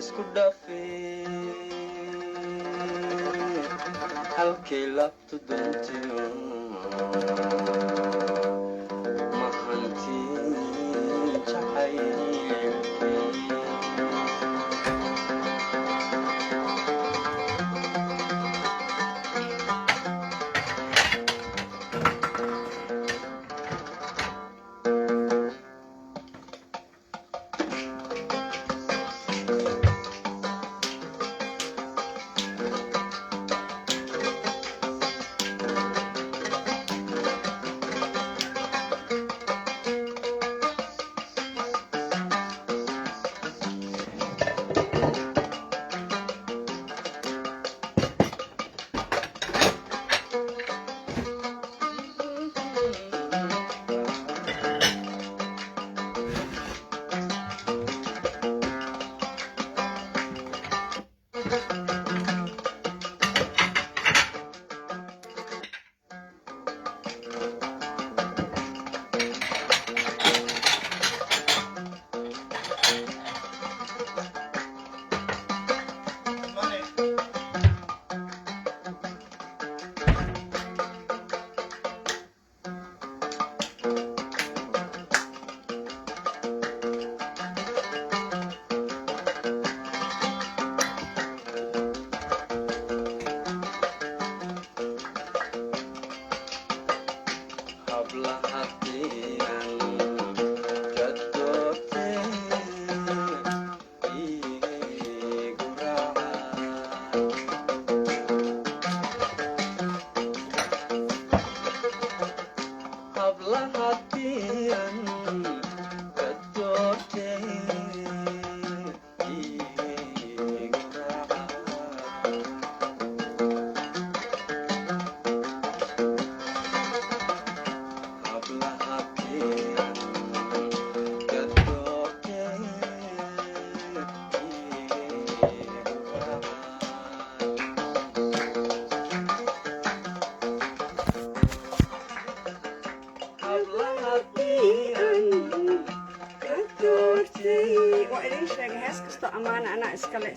isku dhaafay halkii labtu doontiyo mahantii jacaylkii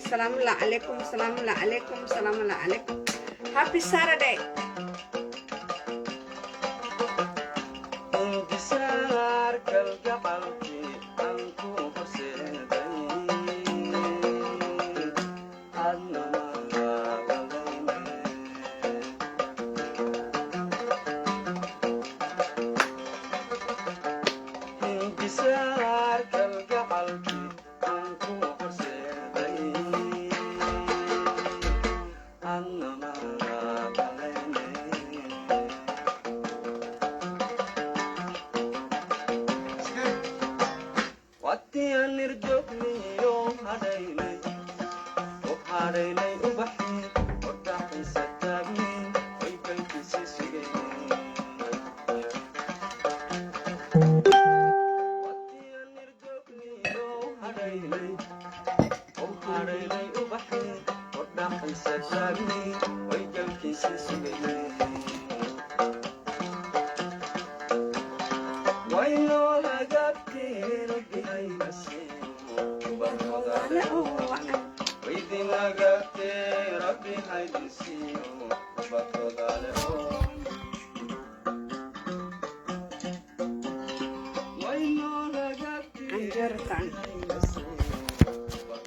السلام عليكم السلام عليكم السلام عليكم Happy Saturday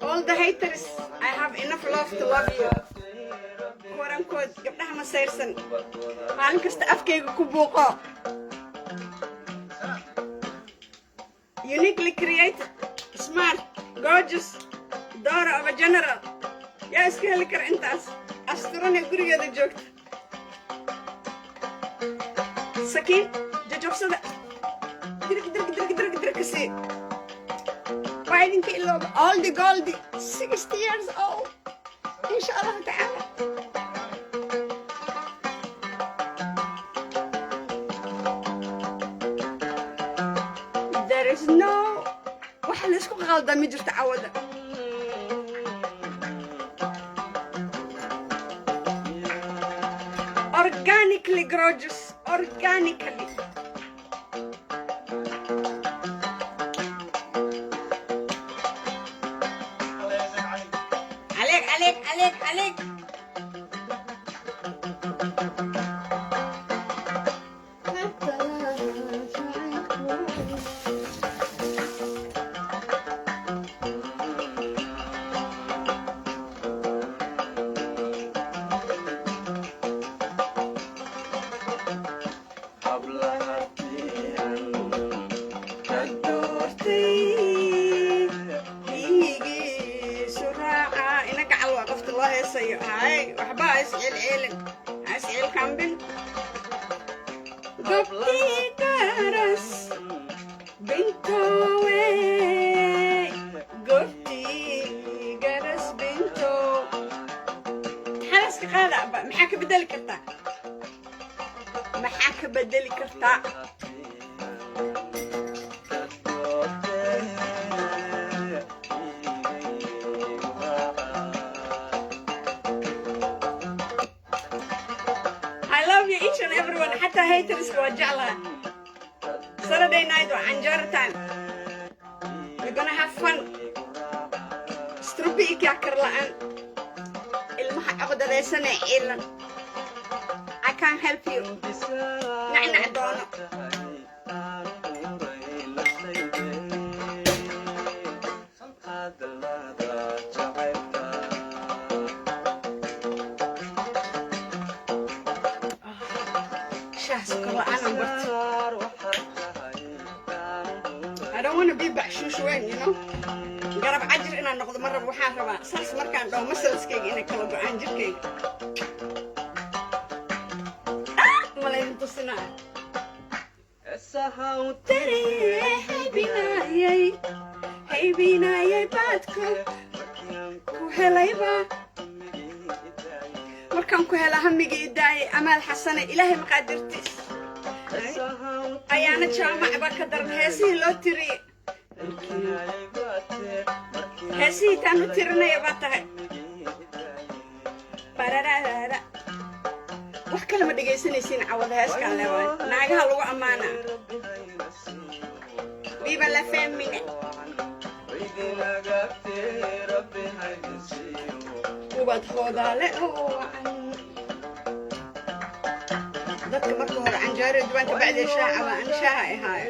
All the haters, I have enough love to love you. Quote unquote, gabdhaha ma sayrsan. Maalin kasta afkayga ku buuqo. Uniquely created, smart, gorgeous, daughter of a general. Yaa iska heli kara intaas. Asturane gurigeeda joogta. Sakiin, jajabsada. Dirk kasi. Fighting all the Goldie, 60 years old. Inshallah ta'ala. There is no waxa la isku qaldan ma jirto cawada. Organically gorgeous, organically. عليك هاي وحبا اسئل كامبل قبتي كرس بنتو قبتي كرس بنتو حرس كخالة محاك بدل كرتا محاك بدل كرتا each and everyone حتى haters وجع لها Saturday night وعنجر time we're gonna have fun استربي إيك يا كرلان المح أقدر لسنة إيلن I can't help you نعنع دونا I don't want to be بعشوش وين you know قرب عجر إنا نقض مرة بوحان ربا ساس مركان دو مسلس كيك إنا كلا عنجر كيك ملاي نتصنا تري هاي بينايي بادكو كوهلايبا مركان كوهلا هميجي داي أمال حسنة إلهي مقادرتيس أيانا جامع بكدر هسي لو تري هسي تانو ترنا يباتها برارارا وح كلمة دقيسنيسين عوض هاس كان لوان ناقها لو أمانة بيبا لا فهميني وبدخوضها لأوان dadka marka hore canjeero duwanka bacdi shaaca waa anshaha ay haay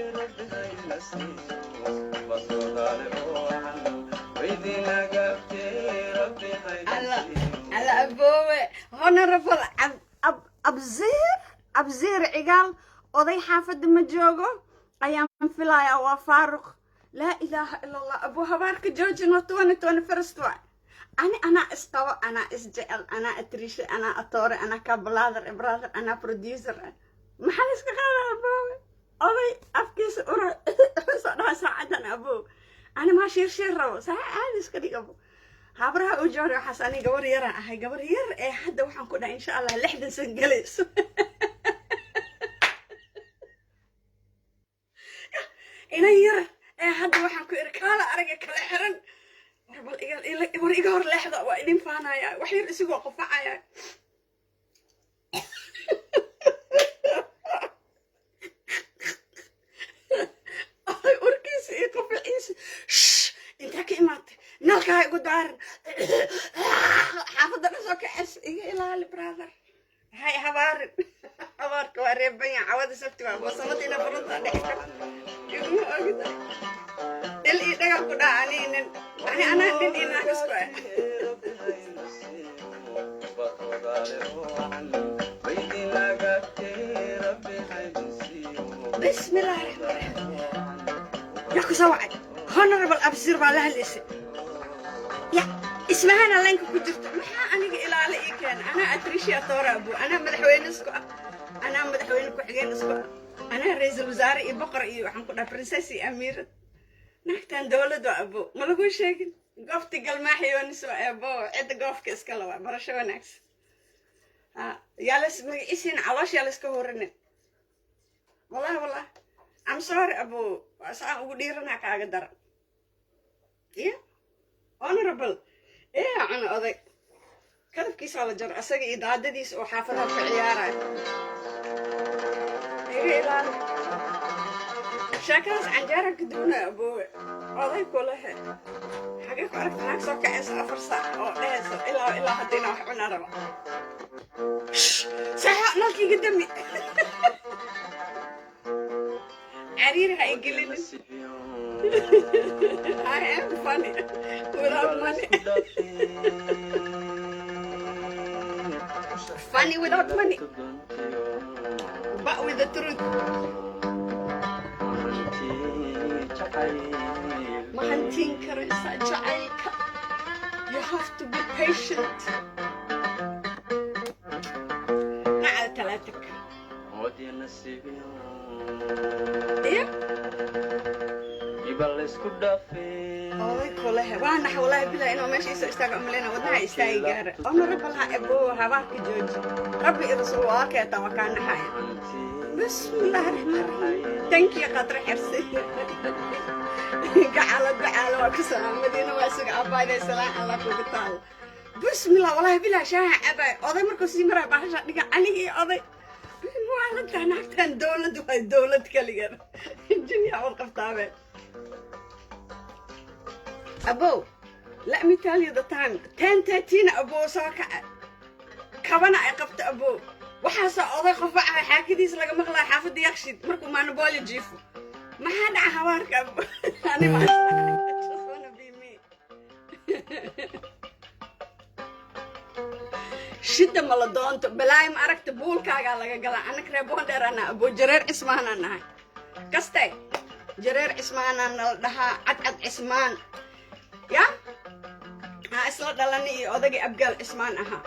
ala aboowe honorable abziir cigaal oday xaafadda ma joogo ayaan filayaa waa faaruq laa ilaaha ila allah abuu habaarka joojino 2021 أنا استوى أنا إسجل أنا أتريش أنا أطور أنا كبلادر إبرادر أنا بروديوسر ما حدش كخاله أبوه أبي أفكيس أورا صار ساعدنا أبوه أنا ما شير رو ساعة هذا كذي أبوه هبرها أجور حساني جور يرى هاي جور ير إيه حد وحن كنا إن شاء الله لحد سنجلس إنا يرى إيه حد وحن كإركالة أرجع كلا حرن war iga hor leexda waa idin faanaya wax yar isigoo qofacaya ay urkiisa iyo qofaciisa intaa ka imaatay nalkaa igu daaran xaafadda dhasoo ka ces iga ilaali brother hay habaarin habaarka waa reebanya cawada sabti waa basamada ina furunta dhex kar iguma ogida dil ii dhagal ku dhaa aniinin أنا دين ناقصك بسم الله الرحمن الرحيم يا كسوعد honorable أبصير بالله الاسم يا اسمها أنا لينك كجرت محا أنا إلى على كان أنا أتريشي أطور أبو أنا مدحوين اسكو أنا مدحوين كحجين اسكو أنا رئيس الوزراء بقرأ وحن كنا برنسيسي أميرة نحتاج دولة أبو ما لقول شيء قفتي قال ما حيوان سوى أبو عد قف كسكلا برشة وناكس يالس إيشين عواش يالس كهورني والله I'm sorry أبو أصلا وديرنا كأقدر إيه honorable إيه أنا أذك كذا كيس على جر أسقي إدادة ديس وحافظها في عيارة إيه لا شاكرس عن جارك دون أبوه أضيف كله حاجة كارك هناك سوكا إس أفر ساعة أو إس إلا ilaa haddayna wax cunaa raba saxa nalkiiga dami cariir ha igelin I am funny without money funny without money but with the truth ma hantiin karaysaa jacaylka you have to be patient nacda talaataka iyo oday kulehe waa nax walaahi bilaa inuu meeshiisa istaaga umaleyna wadnaha istaagi gaara honorable ha ebo habaarka jooji rabbi i rasuul waa keeta waa kaa naxaya bismillahi raxmaan raxiim tankiya qadra xirsi gacalo gacaalo waa ku salaamadiina waa isuga abaaday salaan allah kugu taalo bismillah walaahi bilaa shaaha cabaay oday markuu sii maraa bahasha dhiga anigii oday waa la taanaagtaan dowlad waa dowlad kaligeed dunya wad qabtaabe abo let me tell you the time 10:13 abo soo kaca kabana ay qabto abo waxaasoo oday qofaca xaakidiis laga maqlaa xaafadda yakshid markuu maanabooli jiifo maxaa dhaca habaarka abo ani ma just wanna be me shida ma la doonto balaay ma aragta buulkaagaa laga galaa anag reeboondheer ana abo jareer cismaanaan nahay kastay jareer cismaanaan nala dhahaa cadcad cismaan ya haa isla dhalani iyo odagii abgaal cismaan ahaa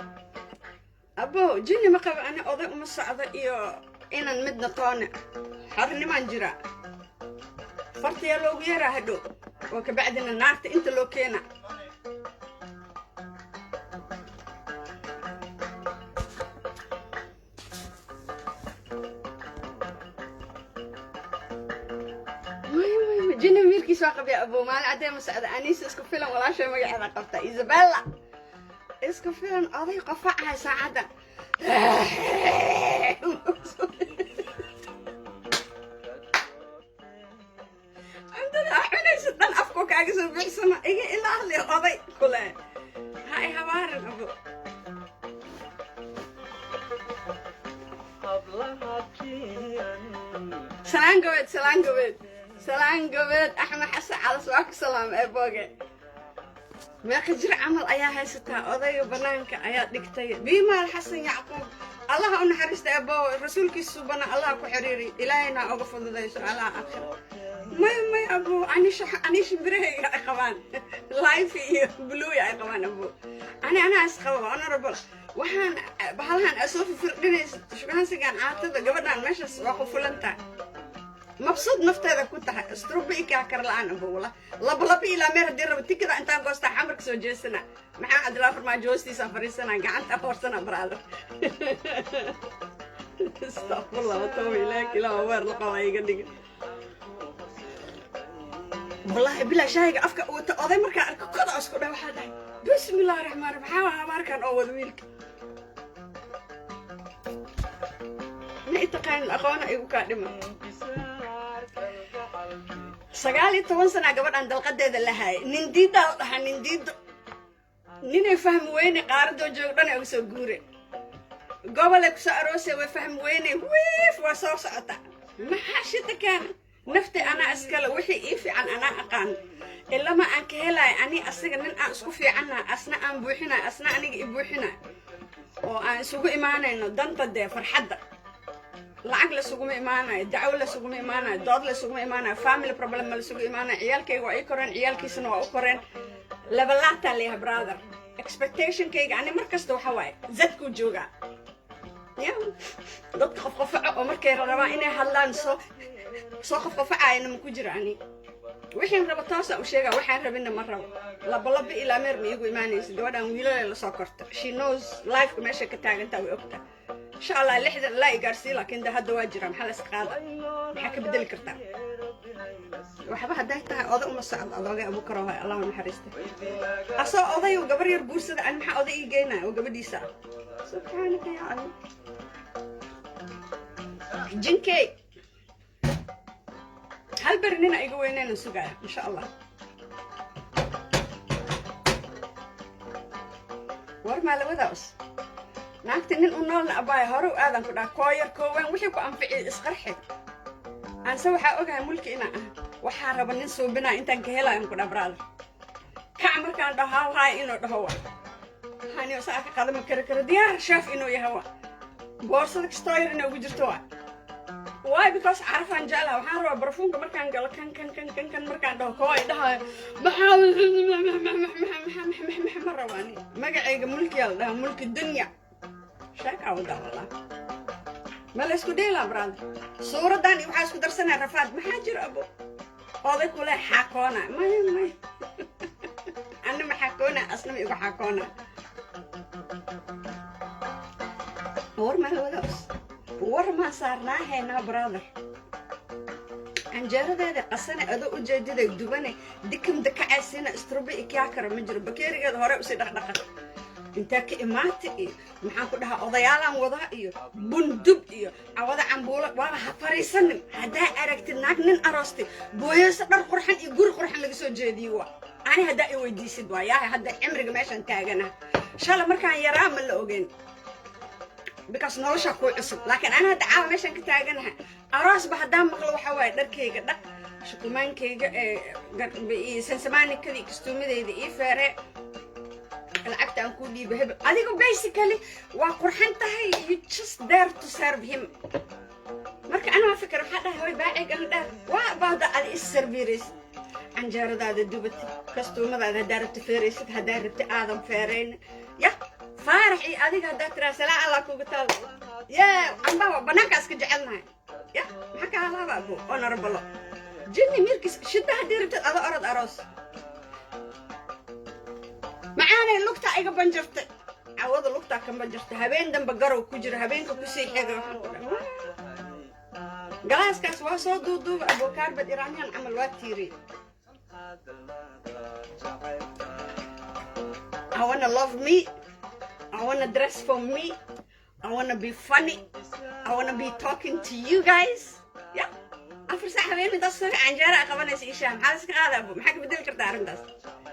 abo jinni ma qaba ani oday uma socdo iyo inan midna toone xornimaan jira fartiyaa loogu yaraa hadhow oo kabacdina naarta inta loo keena jinni wiilkiisa waa qabya abo maalin caddee ma socda aniisa isku filan walaashay magaceeda qabta isabella isku filan oday qofacahay saacadda cuntada cunaysa dhan afku kaaga soo bixisana iga ilaahli oday kule ha i habaarin abo salaan gabeed salaan gabeed salaan gabeed axmed xasan calas waa ku salaama ee booge meeqa jir camal ayaa haysataa odayga banaanka ayaa dhigtay biimaal xasan yacquub allaha u naxariista ebo rasuulkiisa subana allaha ku xiriiri ilaahayna uga fududayso allaha akhir may abo ani shimbirahayga ay qabaan life iyo blue ay qabaan abo anaa isqaba honorable waxaan bahalahan asoo firdhinaysa shukaansigan caatada gabadhan meeshaas waa ku fulantahay مبسوط نفتها كنت استروبي كاكر الآن أبوه لب إلى مير دير بتكذا أنت قصت حمرك سو جسنا مع عبد الله فرما جوستي سافر سنة قعدت أفور سنة برادر استغفر الله وتوبي لك لا وير لقوا يقدق والله بلا شيء أفكر وتقضي مركا كذا أسكت واحد بسم الله الرحمن الرحيم مركا أول ميلك نتقين الأخوان أيوة كادمة 19 سنة gabadhan dalqadeeda lahay nindiida waxa nindiido ninay fahm weyn qaarado joogdhan ay soo guure gobol ku soo aroosay way fahm weyn wiif waa soo socota maxaa shita kan nafti ana askala wixii ii fiican ana aqaan ilaa ma aan ka helay ani asaga nin aan isku fiicana asna aan buuxina asna aniga i buuxina oo aan isugu imaanayno danta de farxadda lacag la sugu imaanay dacwo la sugu imaanay dood la sugu imaanay family problem la sugu imaanay ciyaalkayga waa ay koreen ciyaalkiisana waa u koreen labalaata leeyahay brother expectation kayga ani markasta waxa waay zadku jooga ya dadka qof oo markay rabaan inay hadlaan soo qof ayna ma ku jiraan wixii raba toosa u sheega waxaan rabina ma rabo laba ilaa meer ma igu imaanaysa gabadhan wiilal la soo korto she knows life meesha ka taaganta way ogta insha Allah lixda la igarsi laakiin hada waa jira maxaa la isqaada maxaa ka bedeli kartaa waxba haday tahay oday uma socdo adooga abu karo hay Allah naxariista asoo oday oo gabar yar guursada aan maxaa oday ii geynaa oo gabadhiisa subhanaka ya Allah jinkey hal bernina igu weynayna sugaya insha Allah war maa labadaas naagta nin u noolna abaay hore u aadan ku dhaha kooyar koowaan wixii ku anficiy isqarxid aanse waxaa ogahay mulki inaan ah waxaa raba nin suubinaa intaan ka helaayan ku dhaha brother kac markaan dhaho haay inuu dhaho wa hani saa ka qadama kara diyaar shaaf inuu yahay wa boorsada kastoo yar inay ugu jirto wa why because carafaan jeclaha waxaan rabaa barfuunka markaan galo kan markaan dhaho koo ay dhahayo ma rabaani magacayga mulkiyaa la dhahaa mulki dunya sheekaa wadaa wallah ma la isku dheelaa brother suuraddan iyo waxaa isku darsanaya rafaad maxaa jiro abo oday kule xaakoona may ana ma xaakoona asna ma igu xaakoona war ma labadaas war ma saarnaahaynaa brother anjeeradeeda qasane adoo ujeediday dubane dikam dakacaysina isturbe ikaa kara ma jiro bakeerigeeda hore usii dhaqdhaqan intaa ka imaata iyo maxaan ku dhahaa odayaalaan wadaa iyo bundub iyo cawada cambuulo waaba ha fariisanin haddaa aragtid naag nin aroostay booyeyso dhar qurxan iyo guri qurxan laga soo jeediyo wa ani haddaa i weydiisid waa yaahay hadda cimriga meeshaan taagana shala markaan yaraa ma la ogeyn because nolosha ku cusub laakiin ana hadda caawa meeshaan ka taaganaha aroosba haddaan maqlo waxaa waaye dharkayga dhaq shukumaankayga sansamaanikadii kastuumadeyda ii feere lacagta aan ku dhiiba hebel adiga basically waa qurxan tahay you just there to serve him marka ana waa fikir waxaa dhahay way baacaygan dheer waa baada adi is servirays canjeeradaada dubatid kastuumadaada haddaa rabta feeraysid haddaa rabta aadan feerayn ya faarax iyo adiga haddaa tiraa salaa allah kuga taal yee anbaa banaankaas ka jecelnahay ya maxaa ka halaaba abo honorable jinni mirkis shidda haddii rabtid ada orod aroos macaanay lugtaa iga banjartay cawada lugtaa ka banjartay habeen damba garow ku jira habeenka kusii xeega waxaan ku dhaha galaaskaas waa soo duuduuba abokaarbad iraaniyaan camal waa tiiri I wanna love me, I wanna dress for me, I wanna be funny, I wanna be talking to you guys. Yeah. afar saac habeen intaas soo canjeera qabanaysa isha maxaa iska qaada abo maxaa ka bedeli kartaa arrintaas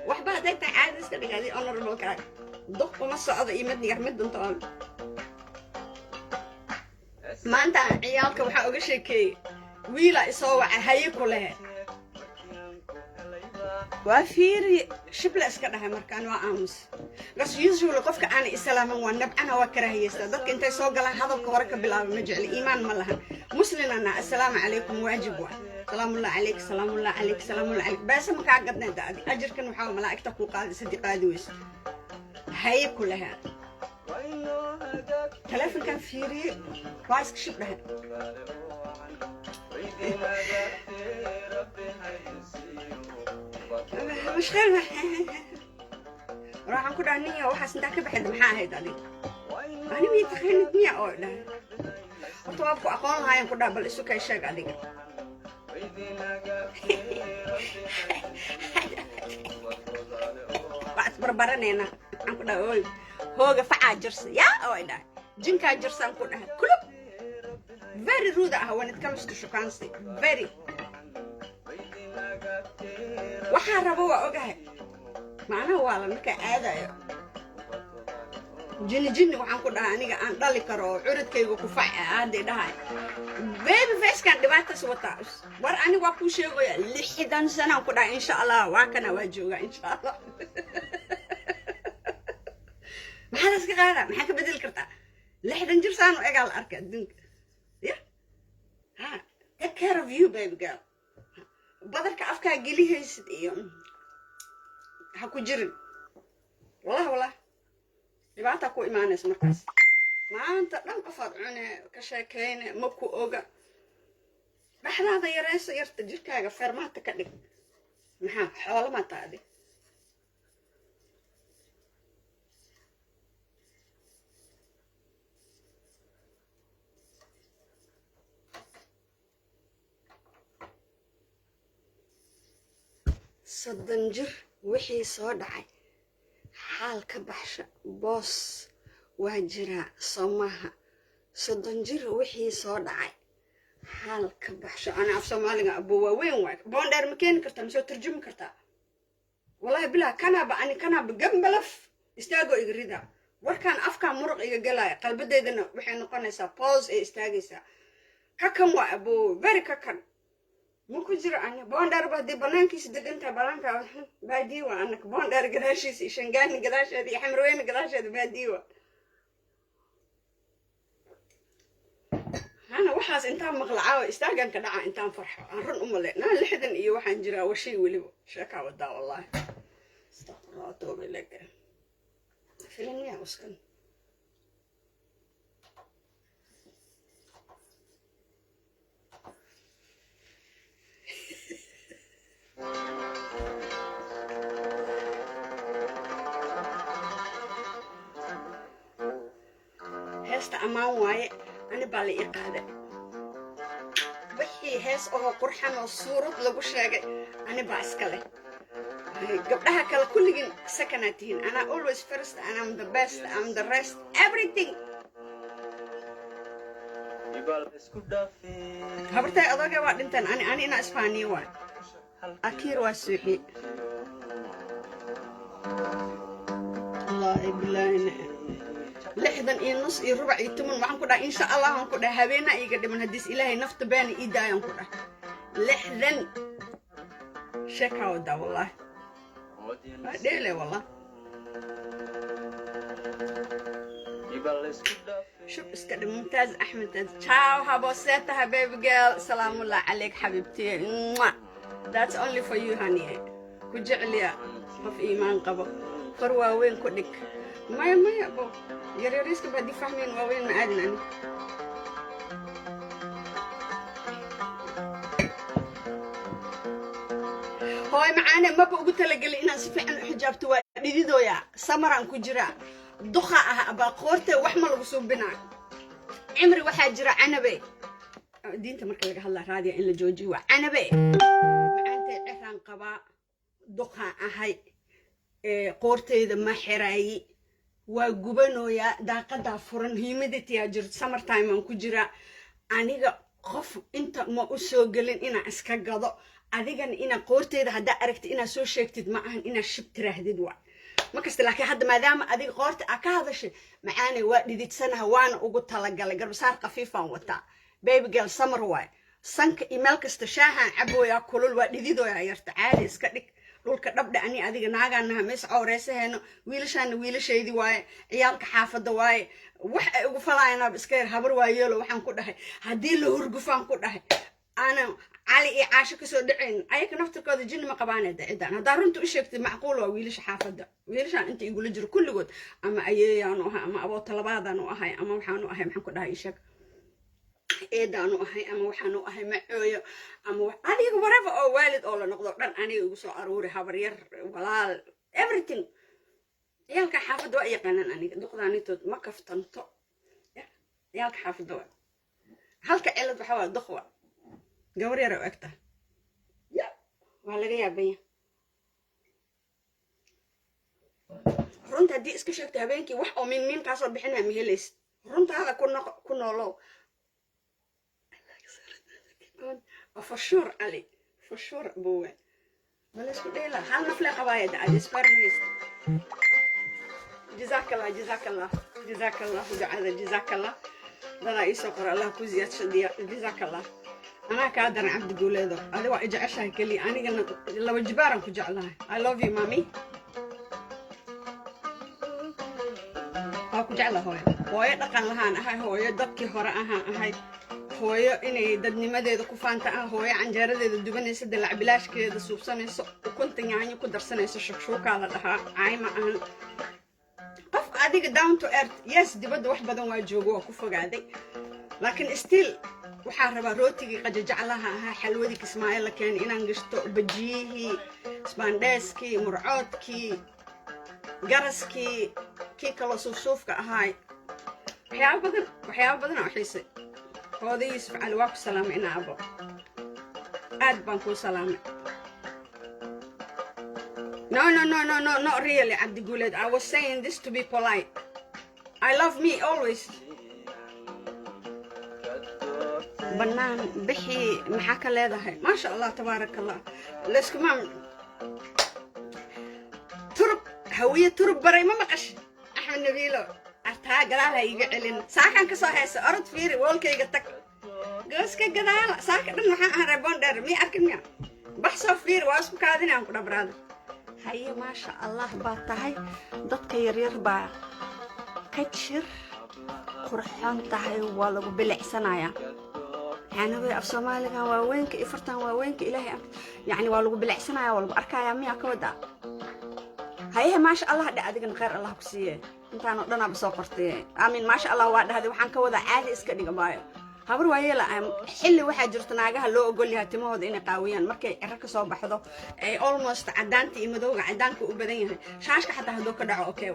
waxba hadday tahay caadi iska dhigaaday honorable kaaga doq uma socdo iyo mid nigax mid duntoon maanta ciyaalka waxaa uga sheekeeyey wiila isoo waca haye ku lehe waa fiiri shibla iska dhahay markaan waa aamus bas usually qofka aan islaaman waa nabcana waa karaahiyeysta dadka intay soo galaan hadalka hore ka bilaabo ma jecli iimaan ma lahan muslimana assalaamu calaykum waajib waa salaamullahi calayk salaamullahi calayk salaamullahi calayk baasa ma kaa gadnay daadi ajirkan waxaa malaa'igta ku qaadi sadii qaadi weyso haye ku lahaa telefonkan fiiriye waa iska shib dhahay مشكلة راح نقول عنيا وحس انت كيف حد محا هيدا لي أنا مية تخيل مية أولا وطوابكو أقول هاي نقول بل إسو كاي شاق عليك بعد بربرانينا نقول أوي هوغا فعا جرس يا أولا جنكا جرس نقول كلب very rude when it comes to shukansi very waxaan rabo waa ogahay macnaha waa la markaa aadayo jinni waxaan ku dhahaa aniga aan dhali karo oo curidkayga ku faca hadday dhahay baby facekan dhibaataas wataa war aniga waa kuu sheegaya 60 sanaan ku dhahay insha allah waa kana waa joogaa insha allah maxaad iska qaadaa maxaa ka bedeli kartaa 60 jir saan u egaa la arka adduunka ya ha take care of you baby girl badarka afkaa gelihaysid iyo ha ku jirin wallah dhibaata ku imaanaysa markaas maanta dhan qofaad cune ka sheekeyne ma ku oga dhaxdaada yareyso yarta jirkaaga fermaata ka dhig maxaa xoolo ma taadi soddon jir wixii soo dhacay xaal ka baxsha boos waa jiraa soomaha soddon jir wixii soo dhacay xaal ka baxsha ana af soomaaliga abo waaweyn waay boondheer ma keeni kartaa ma soo turjumi kartaa wallahi bilaa kanaaba gambalaf istaagoo igrida warkaan afkaa muruq iga galaya qalbadeedana waxay noqonaysaa pause ee istaagaysaa kakan waa aboo very kakan ma ku jiro ana boondheerba haddii banaankiisa degantaha banaanka baadiye waa anaka boondheer gadaashiisa iyo shangaani gadaasheeda iyo xamrweyne gadaasheeda baadiye waa ana waxaas intaan maqlacaawa istaagan ka dhaca intaan farxo aan run u male naa 60 iyo waxaan jiraa washay weliba sheekaa wadaa wallaahi astaqfirullah tooba ilaga filan yaa uskan heesta ammaan waaye ani baa la ii qaaday wixii hees oo qurxan oo suurad lagu sheegay ani baa iska leh gabdhaha kale kulligin secondad tihiin ana always first and I'm the best I'm the rest everything habartay adooga waa dhintaan ani ina isfaaniyo waay akiir waa suuxi wallaahi bilaahina 60 iyo nus iyo rubac iyo 10 waxaan ku dhahay insha Allah aan ku dhahay habeena iga dhiman hadis ilaahay nafta baani ii daayaan ku dhahay 60 sheeka wada wallahi adele wallahi شوف اسكت ممتاز احمد ciao haboseta habibi girl salaam الله عليك حبيبتي that's only for you honey ku jecliya qof iimaan qabo far waaweyn ku dhig maya bo yaryariska baadi fahmeen waaweyn ma aadin ani hooy macaane maba ugu talagelay inaan si fiican u xijaabto waa dhididooya samaraan ku jira duqa ah abaa qoortee wax ma lagu suubinaa cimri waxaa jira canabe diinta marka laga hadlaa raadiya in la joojiyo waa canabe macaantay ciraan qabaa duqaan ahay qoorteyda ma xiraayi waa gubanooyaa daaqadaa furan humidity jirto summer time aan ku jira aniga qof inta ma u soo gelin inaan iska gado adigana ina qoorteyda haddaa aragtid inaad soo sheegtid ma ahan inaad shib tiraahdid waa makasta laakiin hadda maadaama adiga qoorta aa ka hadashay macaanay waa dhididsanaha waana ugu talagalay garbasaar khafiifaan wataa baby girl summer waay sanka iyo meel kasta shaahaan cabooyaa kulul waa dhididooyaa yarta caadi iska dhig dhulka dhabdha ani adiga naagaanaha mees cawreesaheeno wiilashaana wiilashaydii waaye ciyaalka xaafadda waaye wax ay ugu falaayanaaba iska yar habar waayeelo waxaan ku dhahay haddii la hurgufaan ku dhahay ana cali iyo caasho kasoo dhacayn ayaka naftirkooda jinni ma qabaanee dacidaan haddaa runta u sheegtay macquul waa wiilasha xaafadda wiilashaan inta igula jiro kulligood ama ayeeyaanu ahay ama aboota labaadaanu ahay ama waxaanu ahay maxaan ku dhahay isheeg eedaanu ahay ama waxaanu ahay macooyo ama adiga whatever oo waalid oo la noqdo dhan aniga igu soo aruuri habaryar walaal everything ciyaalka xaafadda waa yaqaanaan aniga duqdaanitood ma kaftanto ciyaalka xaafadda waa halka cilad waxaa waa duqwa gabar yar oo egta waa laga yaabanya runta haddii iska sheegto habeenkii wax oo min kaasoo bixinaa ma helaysid runtaada ku noolow for sure ali for sure bowe wala isku dheela hal nafle qabaayada aad isfarmaysid jazakallah ducada jazakallah dada isoo qor allah ku ziyaadsadiya jazakallah أنا كادر عبد جوليدو هذا واحد عشان كلي أنا قلنا لو جبارا كجعلها I love you مامي كجعلها هوي دقن لهان هاي هوي دبكي هراءها هاي هوي إني ددني مدى إذا كفانت هوي عن جارد إذا دبني سد العبلاش كذا سوبسني وكنت يعني كدر سنة شكشوك على لها عايمة أهل قف أديك down to earth yes دي بدو واحد بدون واجوجو كفوق عادي لكن still waxaan rabaa rootigii qajajaclaha ahaa xalwadii kismaayo la keenay inaan gashto bajiyihii isbaandheeskii murcoodkii garaskii kii kaloo suufsuufka ahaay waxyaabo badan oo xiisay hooda yuusuf cali waa ku salaamay ina abo aad baan kuu salaamay no not really Abdi Guled I was saying this to be polite I love me always بنان بحي محاكا لهذا ما شاء الله تبارك الله ليش كمان ترب هوية ترب بري ما مقش أحمد nabiilo artaa gadaal ha iga celin saakan ka soo haysa orod fiiri woolkayga tag gooska gadaal saaka dhan waxaan ahaa reeboon dheer mii arkin miya bax soo fiiri waa isku kaadinaan ku dhabraada haye maasha allah baa tahay dadka yaryar baa ka jir qurxoon tahay waa lagu bilicsanayaa يعني هو في الصومال كان وينك إفرتان وينك إلهي يعني والله بالعسنا يا والله أركا يا ميا كودا هاي ما شاء الله هذا أديك خير الله كسيه أنت أنا ضنا بسوقرتي آمين ما شاء الله واحد هذا وحن كودا عادي إسكدي قبايا هبر ويا لا حل واحد جرتنا جاه لو أقول لها تمود إني قويا مركي أركا صوب بحضو أي almost عدانتي مدوق عدانك وبدينها شاشك حتى هدوك دعوة أوكي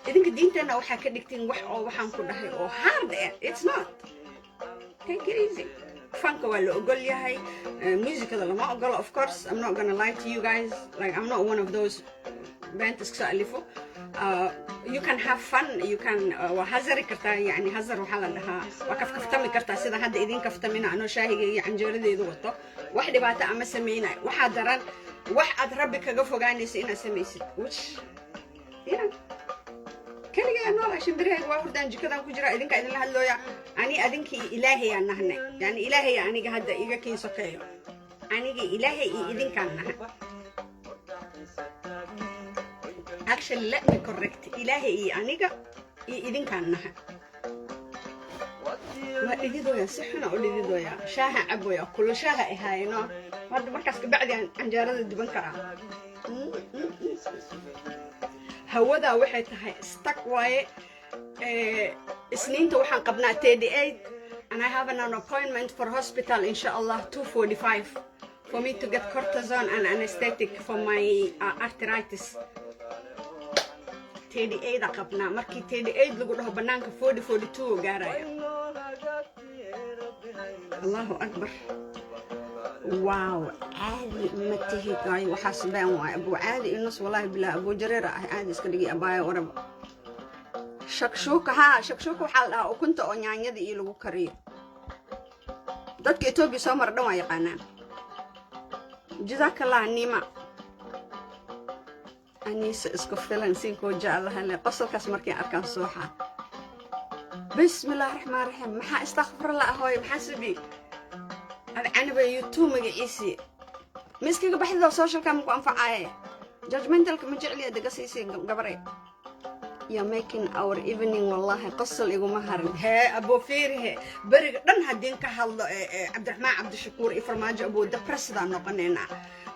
إذن كدينتنا وحكي دكتين وحن كلها أو hard it's not take it easy. Funk well, music of course. I'm not gonna lie to you guys. Like I'm not one of those bands. You can have fun. You can وهزر كرتا يعني هزر وحلا لها وكف كفتمي كرتا سيدا هذا إذن كفتمينا أنا شاهي عن جورد يدوتو واحد بات أما سمينا واحد واحد ربك قفوا قاني سينا سميسي which you know كلي أنا عشان بريء واحد دانج كذا كجرا إذن كإذن الله اللويا أني أذنك إلهي يعني هنا يعني إلهي يعني هذا إيجا كين سكيو أني إلهي إذن كان نحن actually let me correct إلهي يعني إذن كان نحن ما إذا دويا صحنا أو إذا دويا شاها أبويا كل شاها إهاينا هذا مركز بعد عن جارد الدبن كرا هودا waxay tahay stuck waaye isniinta waxaan qabnaa 38 and I have an appointment for hospital inshallah 2:45 for me to get cortisone and anesthetic for my arthritis 38 qabnaa markii 38 lagu dhaho banaanka 42 gaaraya Allahu akbar واو عادي ما تهي قاي وحاسبان واي ابو عادي النص والله بلا ابو جرير عادي اسكدغي ابايا ورب شكشوك وحال اه وكنت او نيانيدي iyo lagu kariyo dadka Ethiopia soo mar dhan waa yaqaanaan jazakallah nima anis isku filan sinko jaalaha le qosolkaas markii arkaan sooxa bismillaahir rahmaanir rahiim maxaa astaghfirullah hooy maxaa sabi أنا بيوتيوب مجلسي مسكين بحث لو سوشيال كم كم فعاية judgmental كمجعلي أدقسيسي قبري you're making our evening والله قصة اللي يقوم هرن ها أبو فير ها برج دن هدين كهال عبد الرحمن عبد الشكور إفرماج أبو دبرس ذا نقنينا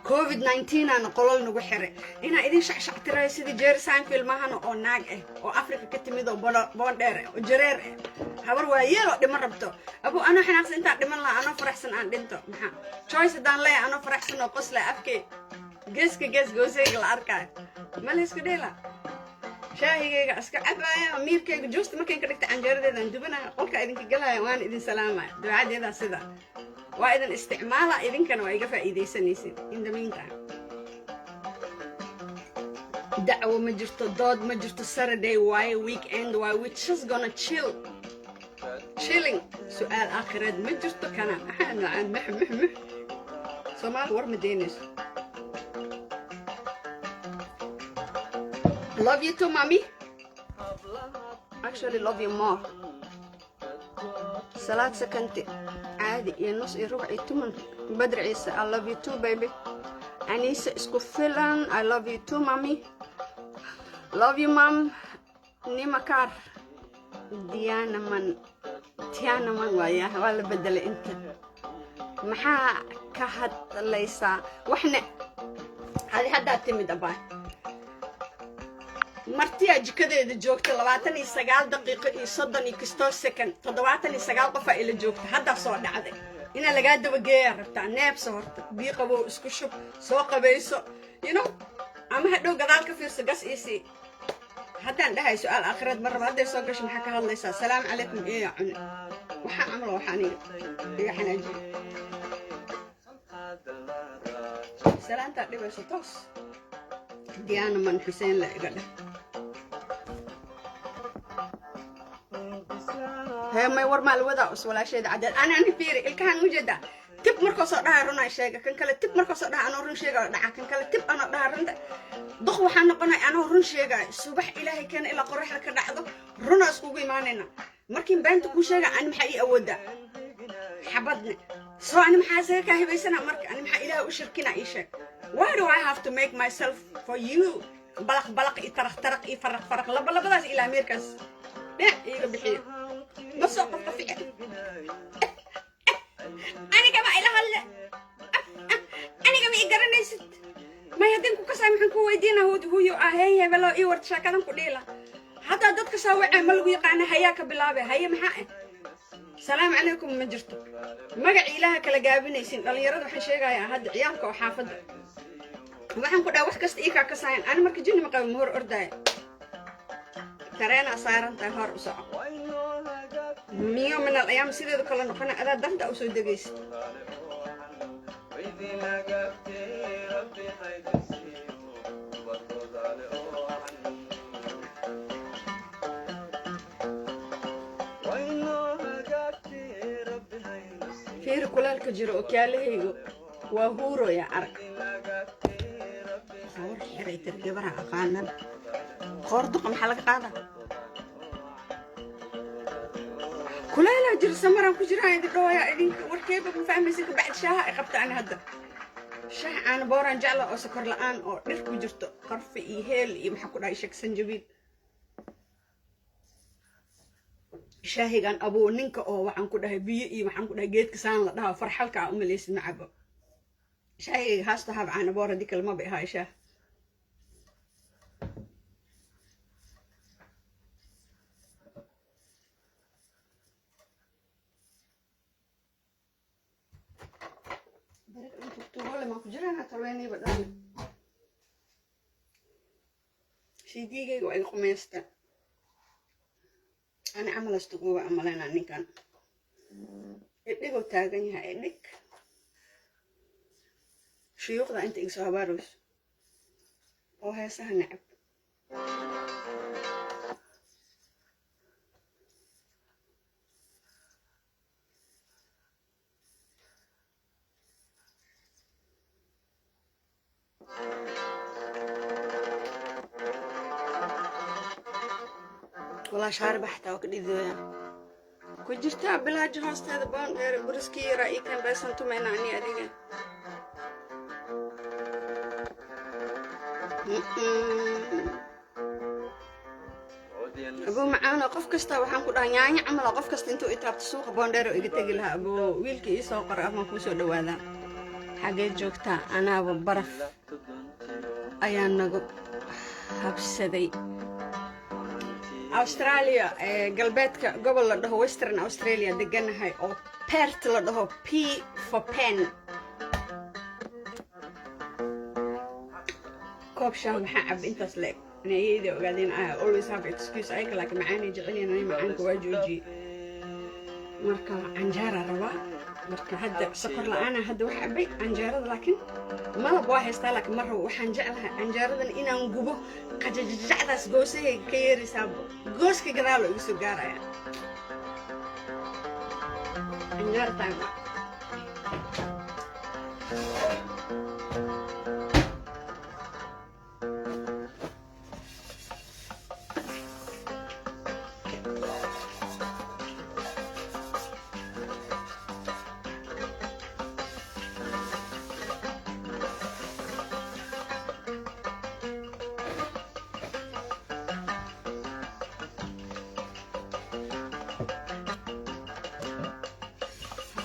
كوفيد 19 أنا قلنا نقحره هنا إذا شع ترى سيدي جيرسان في المهن أو ناقة أو أفريقيا كتميدو بوندر وجرير هبر وياه دي مربطو أبو أنا حناس أنت دمن لا أنا فرح سن عن دنتو محا choice دان لا أنا فرح سن وقص لا أفكي جس جوزيك الأركان ماليس كديلا شاهي أسكع أبا أمير كي جوست ما كان كريت عن جرد إذا ندبنا قولك إذن كجلا وان إذن سلامة دعاء إذا سدا وإذن استعماله إذن كانوا يقفا إذا سنيسين in the meantime دعوة مجرت ضاد مجرت Saturday واي weekend واي we just gonna chilling سؤال آخر مجرت كنا أنا عن مح سمال ور مدينش love you too mommy actually love you more صلاة سكنتي عادي ينص يروح يتمن بدر عيسى I love you too baby أنيسة اسكو فيلن I love you too mommy love you mom نيما كار تيانا من وياه ولا بدل انت محا كهد ليسا وحنا هذه هدا تمد أباي martiya jikadeeda joogta 29 daqiiqo iyo 30 second 79 qof ay la joogta hadda soo dhacday ina laga daba geeyo rabtaa neebso horta bii qabo isku shub soo qabayso you know ama hadhow gadaal ka fiirso gas isi haddaan dhahay su'aal aakhirad marba hadday soo gasho maxaa ka hadlaysaa salaam calaykum iyo cun waxa amro waxaani iyo xanaaji salaanta dhibayso toos diyaana man xuseen la iga dhah هي ما يور مال ودا ولا شيء عدد أنا فيري الكهان وجدا tib markoo soo dhaha runaa sheega kan kale tib markoo soo dhaha anoo run sheega dhaca kan kale tib anoo dhaha runta duq waxaa noqonay anoo run sheegay subax ilaahay keena ilaa qoraxda ka dhacdo runaa iskugu imaanayna markiin beenta kuu sheega ani maxaa ii awoodaa xabadne soo ani maxaa isaga kaa hibaysana marka ani maxaa ilaahay u shirkina ii sheeg why do I have to make myself for you balaq balaq iyo taraq taraq iyo faraq faraq labadaas ilaa meerkaas dhinac iiga bixiyo ma soo qofka fiican aniga ma ila hadle aniga ma i garanaysid may haddii ku kasaa maxaan ku weydiina huyo ah hey hebelo ii warta shaakadan ku dhiila haddaa dadka saa wacaa ma lagu yaqaana hayaa ka bilaabe haye maxaa ah salaamu calaykum ma jirto magaci ilaaha kala gaabinaysin dhalinyarada waxaan sheegayaa hadda ciyaalka oo xaafadda waxaan ku dhaha wax kasta ii kaa kasaayan ani marka jinni ma qaba ma hor ordaaya tareenaa saaran tahay hor u soco miyo min al ayaam sideedu kala noqona adaa danta u soo degaysid fiiri kulaalka jiro oo kaalahaygu waa huuroya arag qoor xiray tirgabara aqaanan qoor duqa maxaa laga qaadaa kulaalaa jiro samaraan ku jiraan idin dhawaya idinka warkeeba ma fahmaysin kabacdi shaaha ay qabta ani hadda shaah caana booraan jecla oo sokor la-aan oo dhir ku jirto qarfi iyo heel iyo maxaa ku dhahay sheg sanjabiil shaahigan abuu ninka oo waxaan ku dhahay biyo iyo waxaan ku dhahay geedka saan la dhaha farxalka u malaysid ma cabo shaahigayga haasta hab caana boor haddii kale ma bay ahaa shaah sidiigayga waa iga qumaysta ani camal astuguuba amalaynaa ninkan idhigoo taagan yahay idhig shuyuuqda inta iga soo habaarayso oo heesaha necab والله شارب حتى وكدي كجرتا بلاج هاست هذا بون غير برسكي رأي كان بس انتم معنا عني أديك أبو معانا قف كستا وحن كل يعني عمل قف كست انتو إتراب تسوق بوندير وإجتاج لها أبو ويلكي يسوق رأف ما كوسو دواذا حاجة جوكتا أنا ببرف أيان نجو habsaday Australia galbeedka gobol la dhaho Western Australia deganahay oo Perth la dhaho P for pen koob shaah waxaa cab intaas leeg inayda ogaadeen I always have excuse ay kala ka macaani jecelina inay macaanka waa jooji marka anjara raba marka hadda sokor la'aana hadda wax cabay anjarada laakiin malab waa haystaa laakiin mar waxaan jeclahay anjaradan inaan gubo qajajacdaas goosahay ka yeerisaa gooska gadaal oo igu soo gaaraya anjar time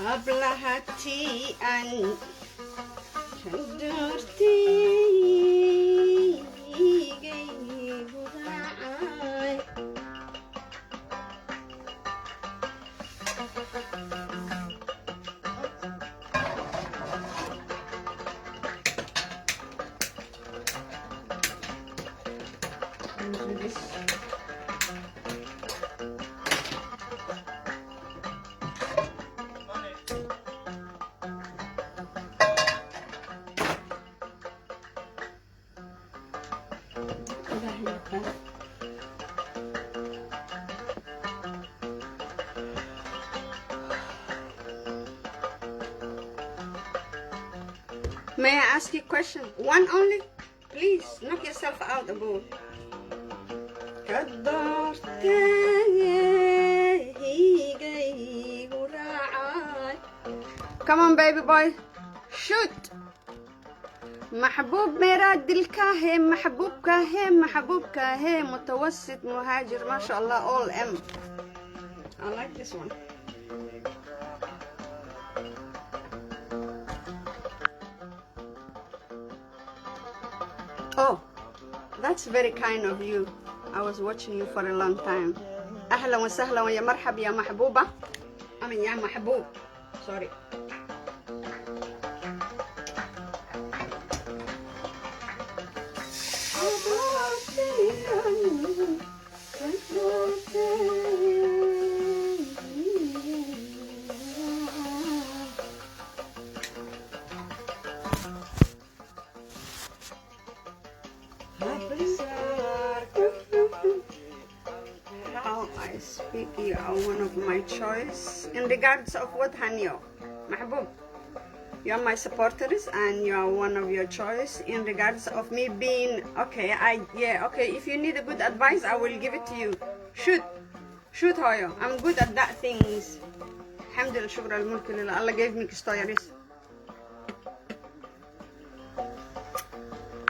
Habla hati an chandurti gay budai May I ask you a question? One only? Please, knock yourself out, Abu. Come on, baby boy. Shoot. محبوب मेरा दिल का है محبوب का है محبوب का है متوسط مهاجر ما شاء الله all M. I like this one. Oh, that's very kind of you. I was watching you for a long time. أهلا وسهلا ويا مرحب يا محبوبة. I mean يا محبوب. Sorry. How I speak, you are one of my choice. In regards of what, Hanyo? Mahbub, you are my supporters and you are one of your choice. In regards of me being, okay, okay, if you need a good advice, I will give it to you. Shoot, Hoyo. I'm good at that things. Alhamdulillah, shukr al-mulk lillah. Allah gave me stories.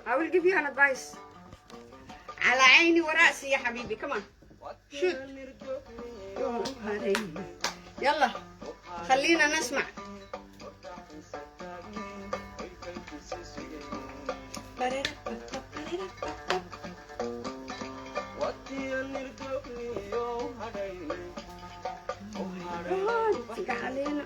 I will give you an advice. على عيني ورأسي يا حبيبي. Come on. Shoot. يلا خلينا نسمع. علينا.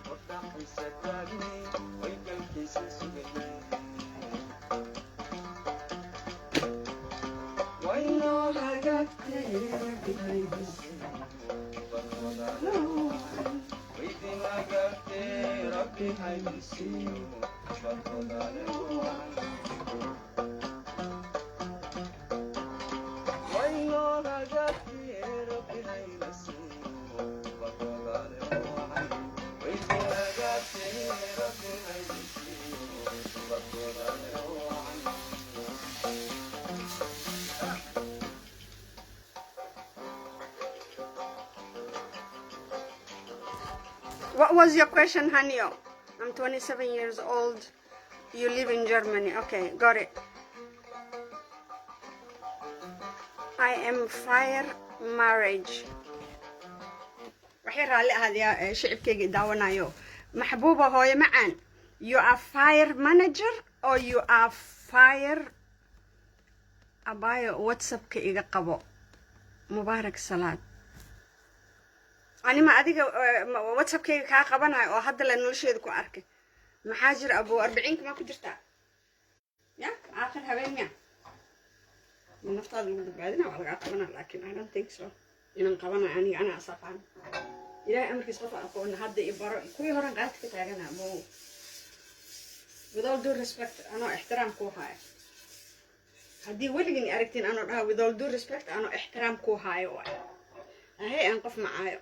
What was your question, Hanyo? I'm 27 years old. You live in Germany. Okay, got it. I am fire marriage. وحير على هذا شعب كي داونا يو. محبوبة هوي معا. You are fire manager or you are fire أبايو واتساب كي قبو. مبارك صلاة. أنا ما أديك واتساب كي قبنا أو هذا اللي نلشيد كو أركي. محاجر أبو 40 كما كدرتا. يا آخر هبين يا. من نفترض إنه بعدين على قبنا لكن I don't think so. إن قبنا يعني أنا أصفان. إلى أمريكا صفا أقول هذا إبرة كوي هران قالت كتاعنا مو. with all due respect أنا احترام كو هاي. هدي ولقني أركتين أنا with all due respect أنا احترام كو هاي واي. هاي أنقف معايا.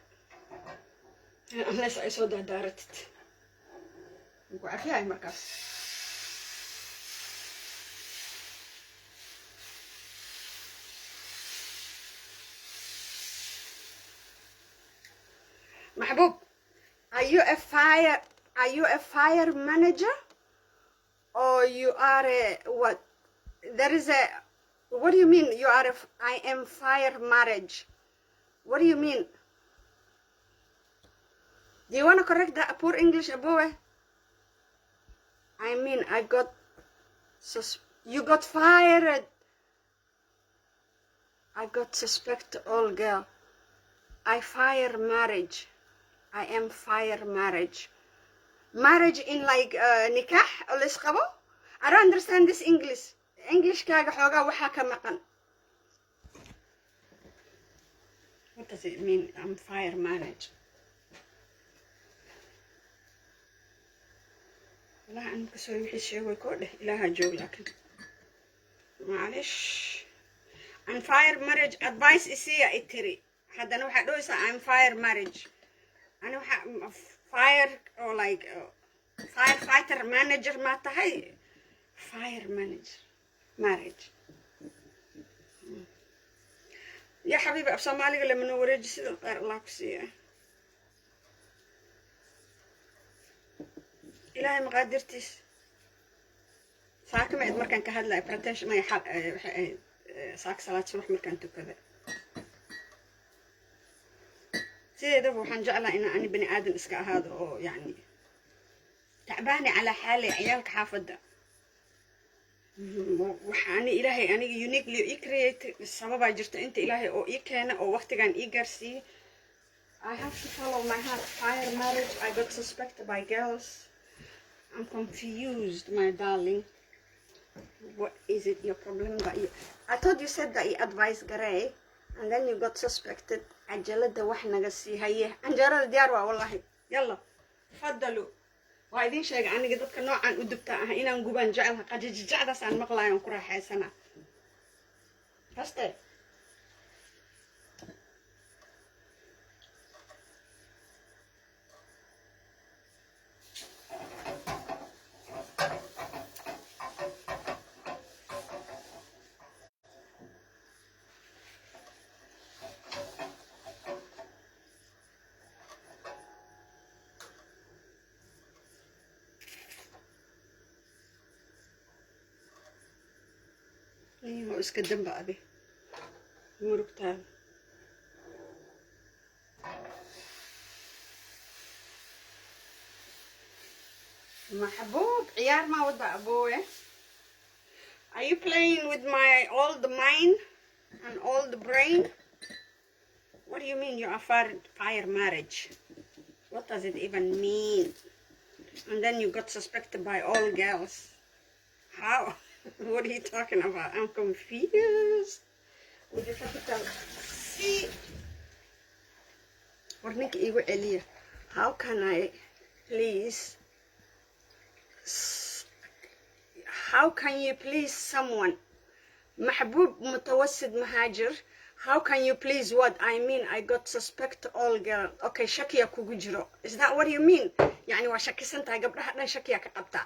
unless I saw that direct. نقول أخي هاي مركز. محبوب, are you a fire manager or you are a what? There is a, what do you mean you are I am fire marriage? What do you mean? Do you want to correct that poor English boy? I mean I got you got fired. I got suspect all girl. I fire marriage. I am fire marriage. Marriage in like nikah or lisqabo? I don't understand this English. English kaaga xoogaa waxaa ka maqan. What does it mean? I'm fire marriage. والله أنا كسوي وحش شيء ويكون إلها جو لكن معلش. I'm fire marriage advice إسيا إتري. حدا أنا واحد دويسا I'm fire marriage. أنا واحد fire or like firefighter manager ما تهي fire marriage. يا حبيبي أبو سومالي لما نوريج سيد الغير الله كسيه إلهي مقادرتيش ساك ما يد مركان كهذا برتش ما يحل ساك صلاة صبح مركان تكذا سيدا وحن جعله إن أنا بني آدم إسكا هذا أو يعني تعباني على حالي عيالك حافظة وحاني إلهي أنا يونيكلي إكريت السبب أجرت أنت إلهي أو إكنا أو وقت كان إيجرسي I have to follow my heart. Fire marriage. I got suspected by girls. I'm confused, my darling. What is it your problem that you... I thought you said that you advised Garay and then you got suspected. عجلت وحنا قصي هيه انجرة ديار والله يلا تفضلوا وايدين شيء عني قدرت كنوع عن ودبتها هنا نجوبان جعلها قد جعدة سان مقلايون كره حسنا فستي ايوه اسكدم بقى دي مرقتها محبوب عيار ما ود ابوي Are you playing with my old mind and old brain? What do you mean you are fire marriage? What does it even mean? And then you got suspected by all girls. How? What are you talking about? I'm confused. With the capital C. Warnik igu Elia. How can I please? How can you please someone? محبوب متوسط مهاجر. How can you please what? I mean I got suspect all girl. Okay, shakiya kugu jiro. Is that what you mean? يعني waa shakisantahay gabdhaha dhan shakiya ka qabtaa.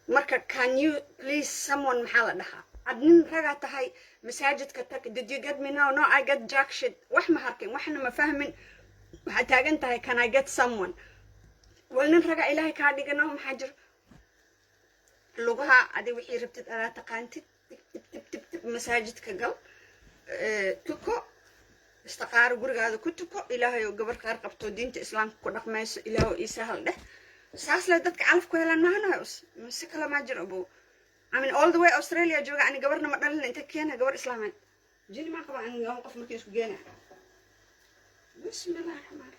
Marka can you please someone maxaa la dhahaa? Adnin raga tahay masaajidka tag. Did you get me now? No, I get jack shit. Wax ma harkin, waxna ma fahmin. Waxaa taagan tahay can I get someone? Wal nin raga ilaahay kaa dhigano maxaa jiro? Lugaha adi wixii rabtid aad taqaantid. tib masaajidka gal tuko istaqaar gurigaada ku tuko ilaahay oo gabar qaar qabto diinta islaamka ku dhaqmayso ilaahay isa hal dheh saas la dadka calaf ku helaan maahna si kala ma jiro buu I mean all the way Australia jooga ani gabarna ma dhalin inta keena gabar islaameed jili ma qaba ani qof markii isku geena bismillah rahmaan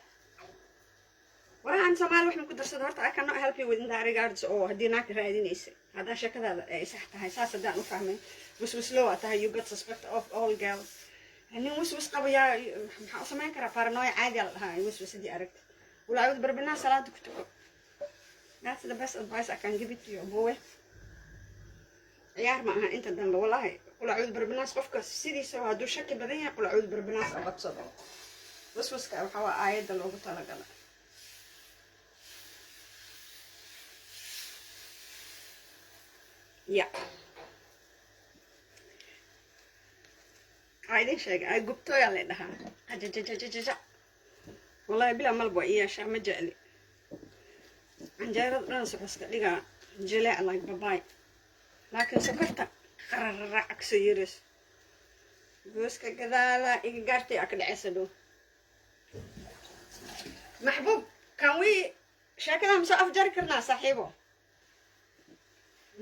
waraan Soomaali wax ma ku darsado horta I cannot help you with that regards oo hadii naag raadinaysa هذا شكله صح هاي ساسة ده نفهمه وسوس لو أتاه you got suspect of all girls يعني وسوس قبيا أصلا ما ينكر بارانويا عادي هاي وسوس دي أركت ولا أعوذ بربنا صلاة كتب that's the best advice I can give it to you boy عيار معها أنت دم والله ولا أعوذ بربنا صفك سيدي سوا دو شك بدنيا ولا أعوذ بربنا صفك صدق وسوس كأحوا آية دلوقتي طلع قلا Yeah. عايدين شيء أي قبطو يلا لها أجا والله بلا ملبو إياه شا مجالي عن جارد رانسو بس لقى جلاء الله باباي لكن سكرت قرر عكس يرس بس كذا لا إيجارتي أكل عسدو محبوب كان وي شكلها مسقف جركرنا صاحبه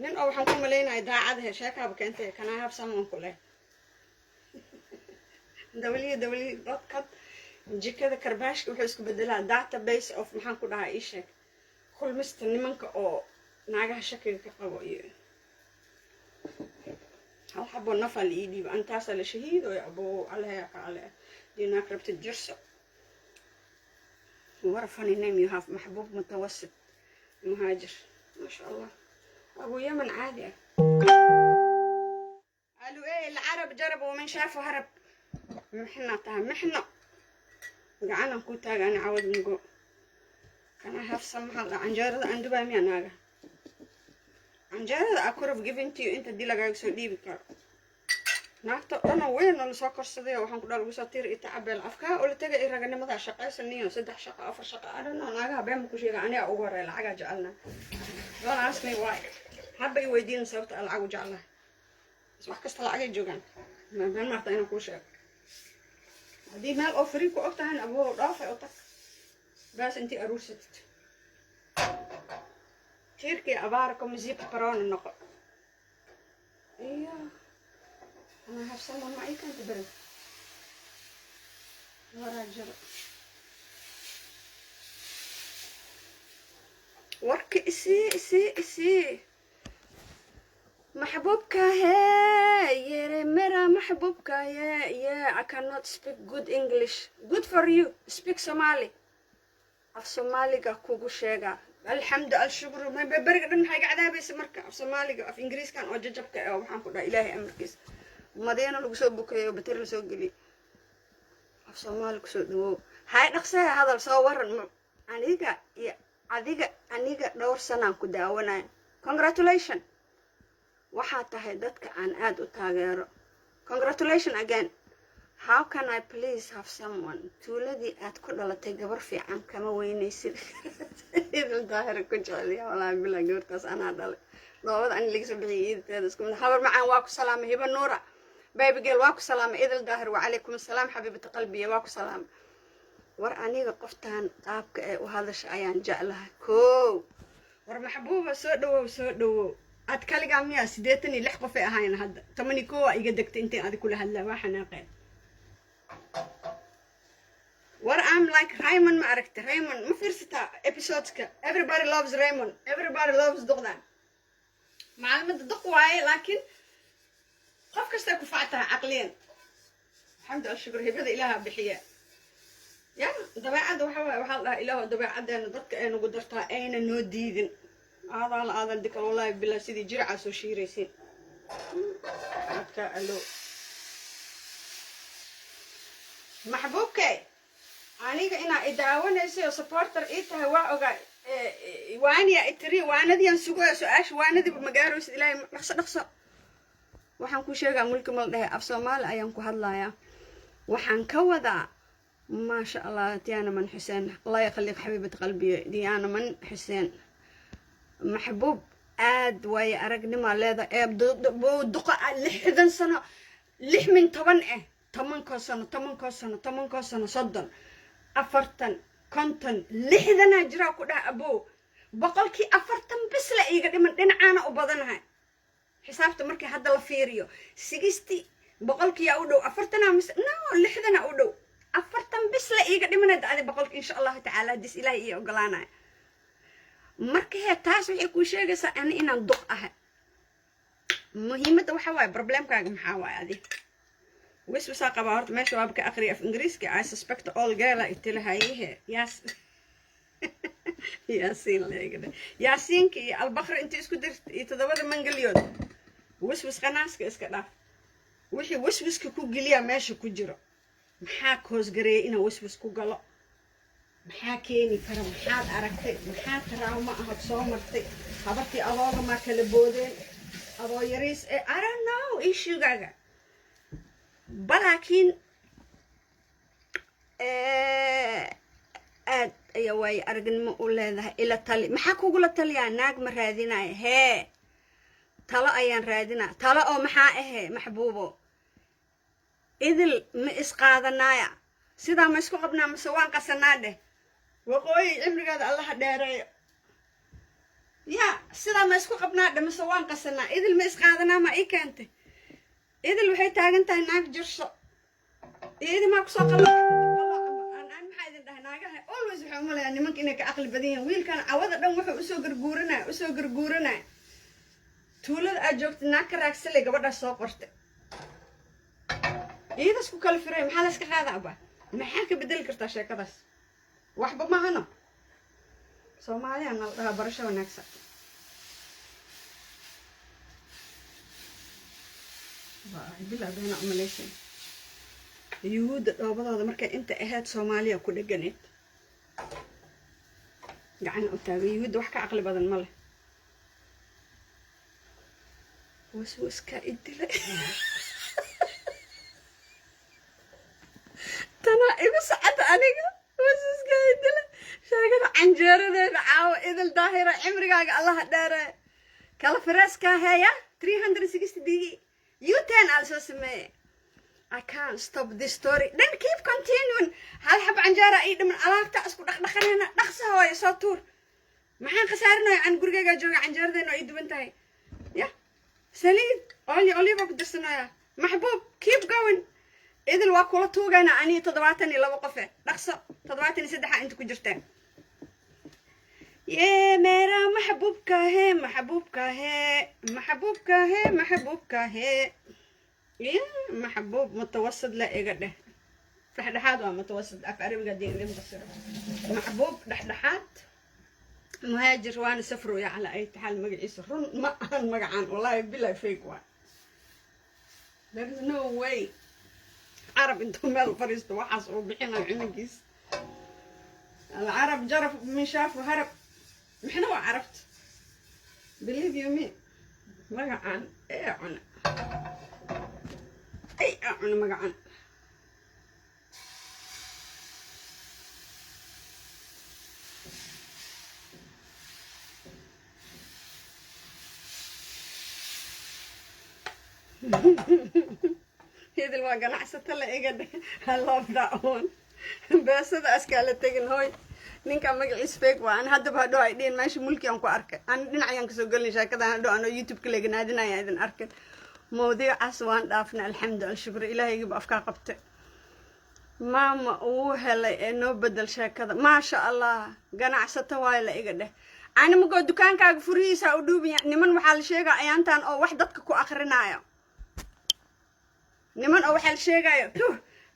nin oo waxaan ku maleynaa daacadaha sheekaba keentay can I have someone kule dawli dadka jikada karbaashka wuxuu isku bedelaa database of maxaan ku dhahaa ii sheeg kulmista nimanka oo naagaha shakiga ka qabo iyo hal xabo nafal ii dhiib antaas la shahiido ya abo allaha ka alle dina krabta jirso what a funny name you have محبوب متوسط مهاجر ما شاء الله أبو يمن عادي قالوا إيه العرب جربوا ومن شافوا هرب محنا طهم محنا قعنا نكون تاجا عاود نقول كان هاف سمح الله عن جارد عن دبي ميا ناقة canjeerada I could have given to you inta dii lagaaga soo dhiibi karo naagta dhana weyn oo lasoo korsaday waxaan ku dhaa lagu soo tiiri ita cabeel afkaa oo la tegay raganimada shaqaysaniyo 3 shaqo 4 shaqo adana naagaha been ku sheega aniga ugu horeey lacag jecelna don't ask me why habba i weydiin sababta lacag u jecelna wax kasta lacag joogan ma been marta inaan ku sheego hadii meel oo free ku ogtahan aboo dhaafay oo tag baas intii aruursatid tiirkii abaarka musiib corona noqo iyo أنا have someone معي كان تبرد وراجل ورك إسي محبوبك يا مرا محبوبك يا I cannot speak good English good for you speak Somali af Somaliga kugu sheega الحمد الشكر ما ببرق دن هاي قاعدة بس مركا af Somaliga af إنجليز كان أو ججبك أو بحن كده إلهي أمركز مدينة لو سو بوكيو بتر لو سو غلي af Soomaali ku soo dhawo hay dhaqsay hadal soo waran aniga dhowr sano ku daawanay congratulations waxa tahay dadka aan aad u taageero congratulations again how can I please have someone tuuladii aad ku dhalatay gabar fiican kama weynaysid idil daahir ku jeceliya walahi bilaa gabartaas ana dhalay doobad aan liga soo bixiyay teeda isku mid habar macaan waa ku salaamay hiba nuura baby girl waa ku salaamay idil daahir wa alaykum asalaam xabiibti qalbiga waa ku salaamay war aniga qoftaan qaabka ee u hadasha ayaan jeclahay koow war maxbuuba soo dhawow ad kaliga miya 86 qof ay ahaayeen hadda 12 iga degtay intii aad kula hadlaa waxa naaqeen war I'm like Raymond ma aragtay Raymond ma fiirsata episodeska everybody loves Raymond everybody loves doqdan macluumada doq waaye laakiin qof kasta ku faactaa aqliyan alxamdu shukr hibada ilaaha bixiya ya dabeecada waxa la ilaaha dabeecadeena dadka ay nagu dartaa ayna noo diidin aadan dikal wallahi bilaa sidii jirca soo shiiraysin dadka alo maxbuubkay aniga ina idaawanayso supporter itahay waa oga waaniya itri waanadiyan sugo su'aash waanadi magaaroos ilaahay dhaqso waxaan ku sheegaa mulki mal dhahay af Soomaali ayaan ku hadlayaa waxaan ka wadaa ma sha Allah Diana man Xuseen Allah yakhliq xabiibati qalbi Diana man Xuseen محبوب aad way aragnimo leeda ee duqa 60 sano 6 min 10 10 sano 30 40 konton 60 jira ku dhaa abo boqolkii 40 bis la iga dhiman dhinacaana u badanahay xisaabta markii hadda la fiiriyo 60 boqolkii u dhow 40 ama no 60 u dhow 40 bis la iga dhiman dad boqolkii insha Allah taala dis ilaahay iyo ogolaanay markay taas waxay ku sheegaysaa inaan duq ahay muhiimada waxa waay problemkaaga maxaa waay adi وسوسة قبارت ماشي وابك أخري في إنجليزي I suspect all girl إتلهايه ياسين ليه ياسين كي البخر أنت إسكو درت يتدور منجليون وسوس قناص كإسكلا وحي وسوس كو جليا ماشي كجرا محاك هوس جري إنا وسوس كو جلا محاكيني كرا محاد أركتي محاد تراوما أهد صومرتي حبتي أبوغ ما كلبودين أبو يريس I don't know إيش يجاga لكن aad ayaa way aragnimo u leedahay ila tali maxaa kugu la taliyaa naag ma raadinay hee talo ayaan raadinaa talo oo maxaa ahe maxbuubo idil ma isqaadanaya sida ma isku qabnaa ma sawaan qasanaa dheh waqooyi cimrigeeda Allah dheereeyo ya sida ma isku qabnaa dheh ma sawaan qasanaa idil ma isqaadanaa ma ii keentay idil waxay taagan tahay naag jirso idil ma ku soo qalay aan maxay idin dhahay naagaha always waxa u maleeyaa nimanka inay ka aqli badan yihiin wiilkan cawada dhan wuxuu u soo garguuranaa tuulada aad joogtay naag ka raagsalay gabadha soo qortay iidas ku kala firay maxaa la iska qaadaa ba maxaa ka bedeli kartaa sheekadaas waxba ma hano Soomaaliya nal dhaha barasho wanaagsan bila bana Malaysia yuhuud dhoobadooda markay inta ahayd Soomaaliya ku dhaganeed gacan u taagay yuhuud wax ka aqli badan ma leh waswaska idile tana igu sacad aniga waswaska idile sheegada canjeeradeeda caawa idil daahira cimrigaaga allah dheere kala fresca heya 360 digi u10 also samee I can't stop this story. Then keep continuing. هل حب عنجارة أي من علاقة أسكو دخلنا نقصها ويا صوتور. ما حن خسرنا عن قرقة جوجا عنجارة ذي نعيد بنتهي. يا سليم. أولي بقدرنا يا محبوب keep going. إذا الواقولة توجا أنا أني تضبطني لو وقفه نقصة تضبطني سدحة أنت كجرتين. يا ميرا محبوب كاهي محبوب كاهي محبوب كاهي محبوب كاهي. يا محبوب متوسط لا إيجاده دحدحات ومتوسط أفعري بقدين اللي مبصر محبوب دحدحات مهاجر وأنا سفروا يا على أي حال مقعي سفرون ما أنا مقعان والله بالله فيك واحد there is no way عرب انتم مال فريست وحصوا بحنا عنقيس العرب جرف من شاف وهرب محنا وعرفت believe you me مقعان إيه عنا أي أنا مقعن هذا الواقع نحسد هلا إيجاد I love that one بس هذا أسكال التجن هاي نينك عم مقعيس فيك وأنا هذا بهدو عيدين ماشي ملكي أنكو أركن أنا دين عيان كسو قال لي شاكذا هدو أنا يوتيوب كله جنادنا يا إذن أركن مواضيع أسوان دافنا الحمد لله الشكر إلهي يجيب أفكار قبته ماما وهلا إنه بدل شيء كذا ما شاء الله قناع ستواي لا إيجاده أنا مقول دكان كاج فريسة أو دوبي يعني من محل شيء أيانتان أو وحدتك كو آخرنايا نمن أو حل شيء جايو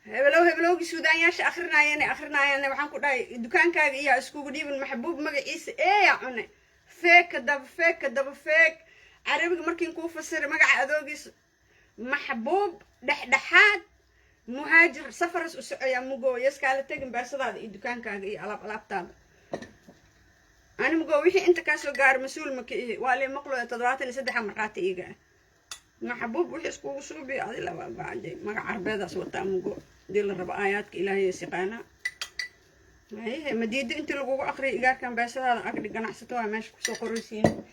هبلو السودان ياش آخرنايا وحن كده دكان كاج إياه اسكو قديم المحبوب مقيس إيه يا عني فيك دب فيك عربي مركين كو فسر مقع أذوقيس محبوب دحدحات مهاجر سفر يا مقو يسكال تجن بس هذا الدكان كان على تاب أنا مقو وحي أنت كاسو قار مسؤول مكي والي مقلو تضرات اللي سدح مرات إيجا محبوب وحي سكو سوبي هذه لا بعدي مقع عربي ذا صوتا مقو دي الربع آيات إلهي سقانا هي مديد أنت لقو آخري إيجا كان بس هذا أكيد قناع ستوها ماشي كسو قروسين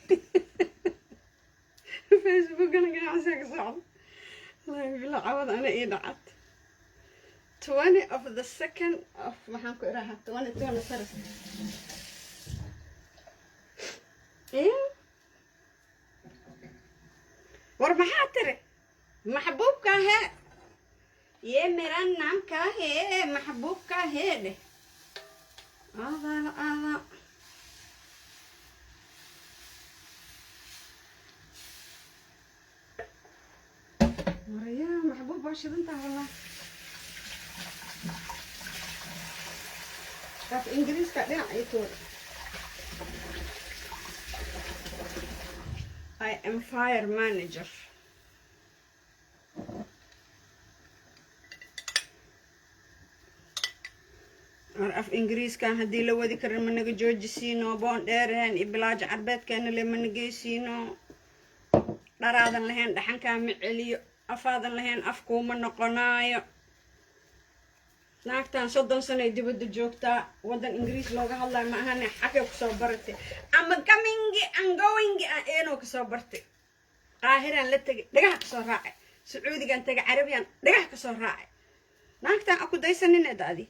فيسبوك أنا قناع ساق الله يبلا عوض أنا إيه دعت 20 of the second of maxaan ku iraha 20 first war maxaa tiri maxbuubka he ye miran namka he maxbuubka he de ada Maria maxbuub bashidanta wallah af Ingiriis ka dhinac ay tood I am fire manager af Ingiriis kan hadii la wadi karin managa joojisiino boon dheereen iblaaj carbeedkeena le manageysiino dharaadan lahayn dhaxankaa ma celiyo afaadan lahayn afkuuma noqonaayo naagtan 30 sano ay dibadda joogtaa wadan Ingiriis looga hadlayo ma ahane xaqay ku soo baratay ama coming and going eeno ku soo bartay qaahiran la tagay dhagax ka soo raacay sacuudigan tagay carabiyan dhagax ka soo raacay naagtan aku daysanin edaadi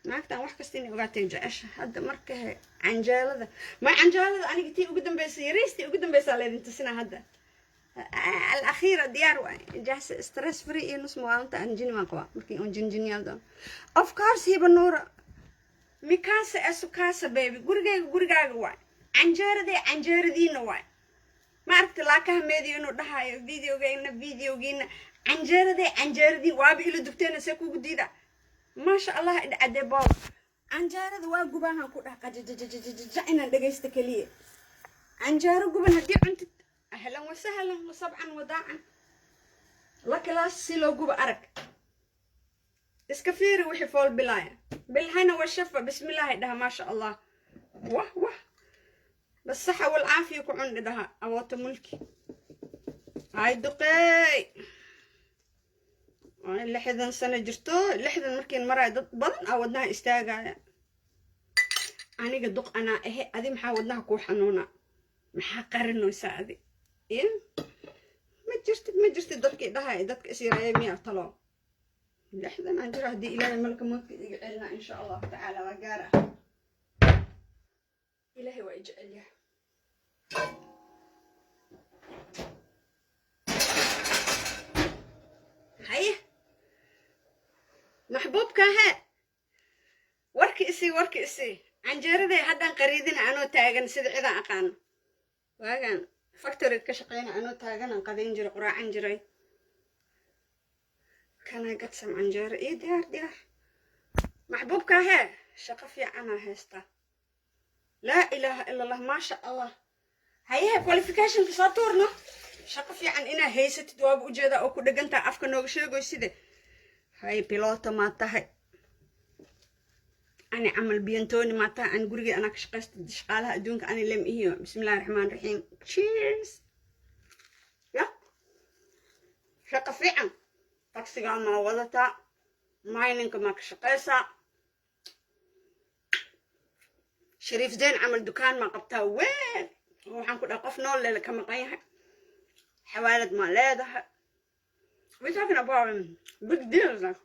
naagtan wax kasta inay ogaatay jecesha hadda marka canjeelada ma canjeelada aniga tii ugu dambeysay yariistii ugu dambeysay leedin tusina hadda الأخيرة ديار جالس ستريس فري نص موالنت أنجني ما قوا ممكن أنجني هذا of course هي بنورة مكاسة أسوكاسة بيبي غرقة جوا عنجرة دي نوع ما عرفت لاكها ميديو إنه ده هاي فيديو جينا عنجرة دي وابي إلى دكتور سكوا جديدة ما شاء الله أدي باب عنجرة وجبانها كلها جعنا دقيست كليه عنجرة جبانها دي أنت أهلا وسهلا وصبعا وداعا لك لا سيلو جوب أرك إسكفير وحي فول بلايا بالهنا والشفا بسم الله ده ما شاء الله واه بالصحة والعافية يكون عندي ده أوات ملكي هاي دقي أنا لحظة سنة جرتو لحظة مركين مرة بدن أو ودناها استاجا أنا قد أنا إيه أدي محاودناها كو حنونا محقرنو يساعدي إيه ما جرت دتك ده دتك إسير أيامي أرتلو لحظة أنا جرى هدي إلهي ملك موت يجعلنا إن شاء الله تعالى وقارة إلهي ويجعلها هاي محبوبك ها warki isi canjeeraday haddaan qariidina anoo taagan sida cidaan aqaano waagaan factory ka shaqeyna anoo taaganaan qadayn jiray quraacan jiray kana gadsam canjeero iyo diyaar maxbuubka hee shaqo fiicanaa haysta laa ilaaha ila allah maasha allah hayaha qualificationka soo tuurno shaqo fiican inaa haysatid waaba ujeedaa oo ku dhegantaa afka nooga sheegoy side hay piloto maa tahay أنا عمل بينتوني ماتا أنا قرقي أنا كشقست شغالها أدونك أنا لم إيو بسم الله الرحمن الرحيم cheers يا شقة فيعن تاكسي قال ما وضتا ماينك ما كشقيسا شريف زين عمل دكان ما قبتها وين هو حنكون أقف نول ليلة كما قيها حوالد ما ليدها we're talking about big deals like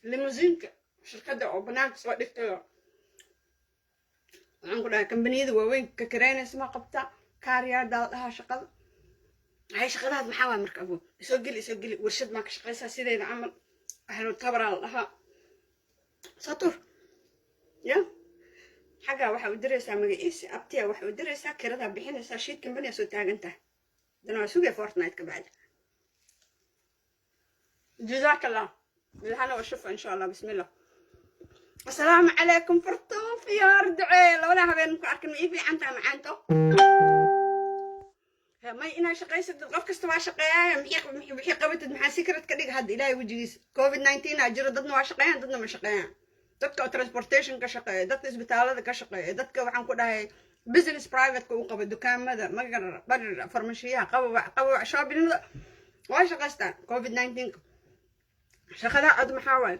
ليموزينك شركة أو بناك سواء دكتور waxaan ku dhahay kambaniyada waaweyn ka karaynaysa ma qabta kaariyaa daadaha shaqada hay shaqadaad maxaa waa marka abu soo geli warshad ma ka shaqeysaa sideeda camal ahlu tabral laha satur ya xaga waxa u diraysaa magaciisa abtiya waxa u diraysaa kirada bixinaysaa shid kambaniya soo taagantahay dana suuqa fortnite ka bacda jazakallah bilhana wa shufa insha Allah bismillah السلام عليكم فرطوف يا ردعي لو انا هبين اركن مي في عنتها معانتو ما انا شقيسد قف كستا شقيا مخي قبت maxaa secret ka dhig had ilaahay wajigiis covid 19 ajiro dadna waa shaqeeyaan dadna ma shaqeeyaan dadka transportation ka shaqeeya dadka isbitaalada ka shaqeeya dadka waxaan ku dhahay business private ka u qabo dukaamada magar bar farmashiyaha qabo shoppingada waa shaqeystaan covid 19 shaqada cad maxaa waay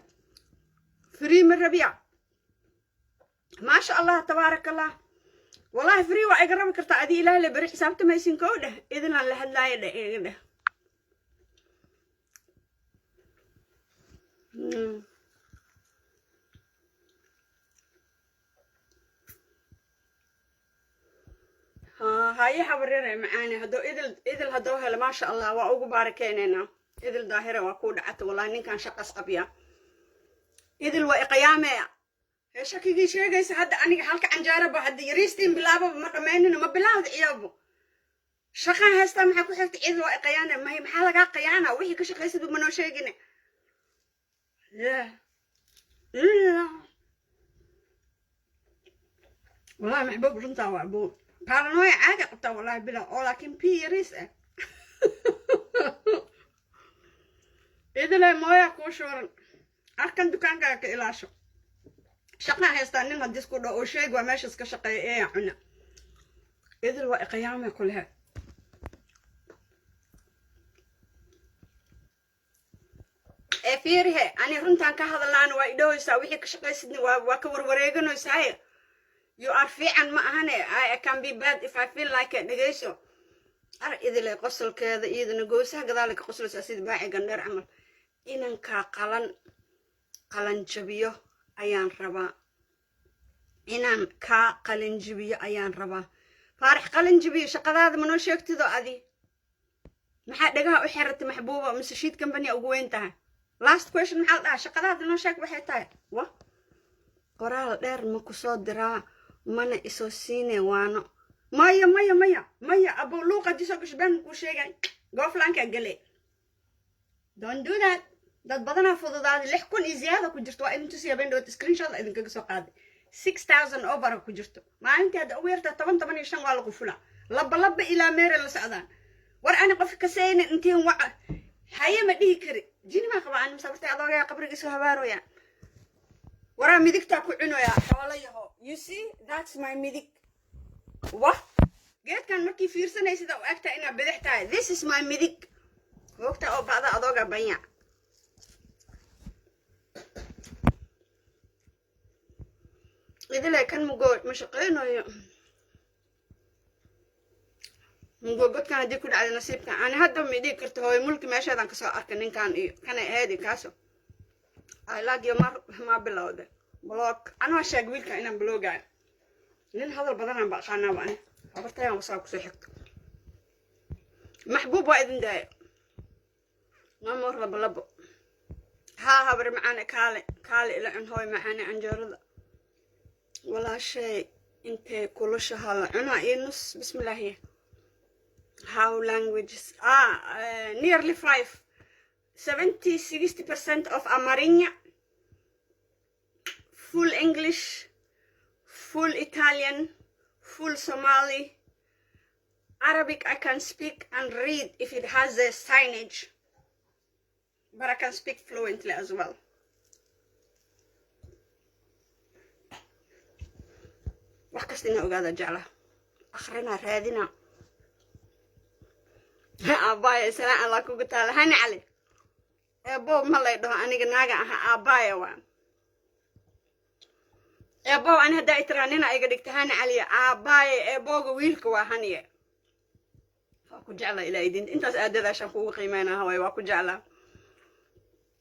فري من ربيع ما شاء الله تبارك الله والله فري وأقرب كرتا أدي إله لبري حسابت ما يسين كوده إذن الله هلا يده هاي حبرينا معانا هدو إذل هدو هلا ما شاء الله وأوجو باركيننا إذل ظاهرة وأكون عت والله إن كان شقص قبيا إذل وإقيامة شكيجي شيء جالس هذا أنا حالك عن جاربه هذا يريستين بلابه ما كمان ما بلاود عيابه شقة هستا ما حكوا حكت إذل وإقيامة ما هي محلقة قيانة وهي كشق يسد بمنو شيء جنة لا والله محبوب رنتا وعبود بارانويا عادي قبطة والله بلا لكن بي يريسه إذل مويا كوشورن أركن دكانك كإلاشو شقنا هيستانين هديسكو دو أو شيء وماشي اسكا شقايا إيه عنا إذل وإقيامة كلها إيه فيري هي أنا رنتان كهذا اللان وايدو يساوي هيك شقاي سدني وكور وريغنو يسايا you are فيعن ما هني I can be bad if I feel like it نجيسو أر إذل قصل كذا إذا نجوسها كذلك قصل ساسيد باعي قندر عمل إنن كقلن قلن جبيو أيان ربا إنن كقلن جبيو أيان ربا فارح قلن جبيو شقد هذا منو شيكتي ذو أذي محد دقها أحرت محبوبة مسشيد كمبني أقوينتها last question محل شقد هذا منو شيك بحيتها قرال دير مكسو درا من إسوسيني وانو مايا أبو لوقا ديسو كشبان كوشيغان قوفلانك أقلي don't do that dad badana fududaad 6 kun iyo ziyaada ku jirto waa intu siya bendo screenshot idin kaga soo qaaday 6000 over ku jirto maalintii hada weerta 15 waa lagu fula laba ila meere la socdaan war ana qof ka sayn intiin waca haye ma dhihi kari jini ma qaba aan sababtay adooga qabrigiisa habaarooya wara midigta ku cunoya xoolayaho you see that's my midig what geedkan markii fiirsanaysid oo agta ina bidixtahay this is my midig وقتها أو بعض أضوغا بيا إذا لا كان مقول مشقين مقول قد كان ديكود على نصيبك أنا هدم ميدي كرت هو ملك ماشي هذا كسر أركنين كان إيه كان هادي كاسو ألاقي ما بلوده بلوك أنا وش أقول كأنه بلوجا لين هذا البدن بقى خانة وأنا عبرتها يوم صار كسيحك محبوب وايد دايق ما مر بلبو ها هبر معانا كالي إلى أن هوي معانا أنجرد ولا شيء أنت كل شهر أنا إيه نص بسم الله هي how languages nearly 60% of Amarinya full English full Italian full Somali Arabic I can speak and read if it has the signage, but I can speak fluently as well. وحكستنا أوقات جعله أخرنا رادنا أبايا سلام الله كوكتا هاني علي أبو ما الله يدوه أنا جناجا أبايا وام أبو أنا هدا يترانينا أيقدك تهاني علي أبايا أبو ويلك وهانيه واكو جعله إلى إيدين أنت أدري عشان كوكو قيمانا هواي واكو جعله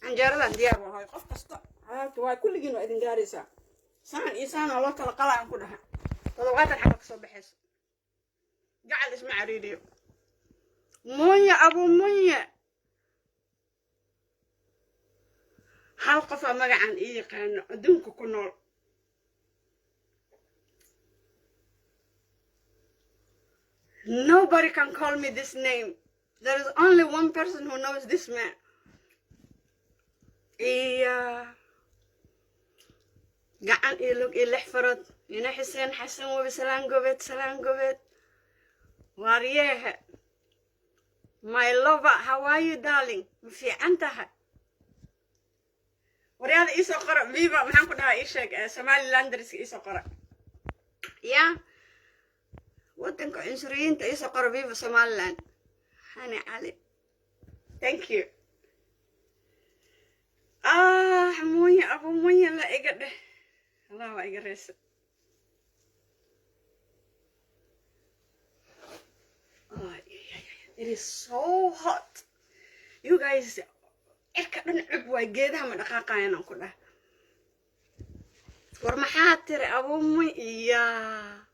عنجارة ديار وهاي قف كستا هاي واي كل جنو إيدين جاريسا سان إنسان الله كلا قلا عن كلها طلوعات الحق صبحس جعل اسمع ريديو موية أبو موية حلقة فمجا عن إيه كان دمكو كنول Nobody can call me this name. There is only one person who knows this man. قاعد يلوك يلحفرت ينا حسن وبسلام قبت واريها my lover how are you darling في عنتها ورياض إيسو قرأ فيفا محن كنها إيشك سمالي لاندرس إيسو قرأ يا ودنكو عنصريين تإيسو قرأ فيفا سمالي لاند هاني علي thank you موية أبو موية لا إيقده الله إيقريس it is so hot you guys إركا نعب واجدها من دقاقة أنا كلها ورمحاتر أبو موية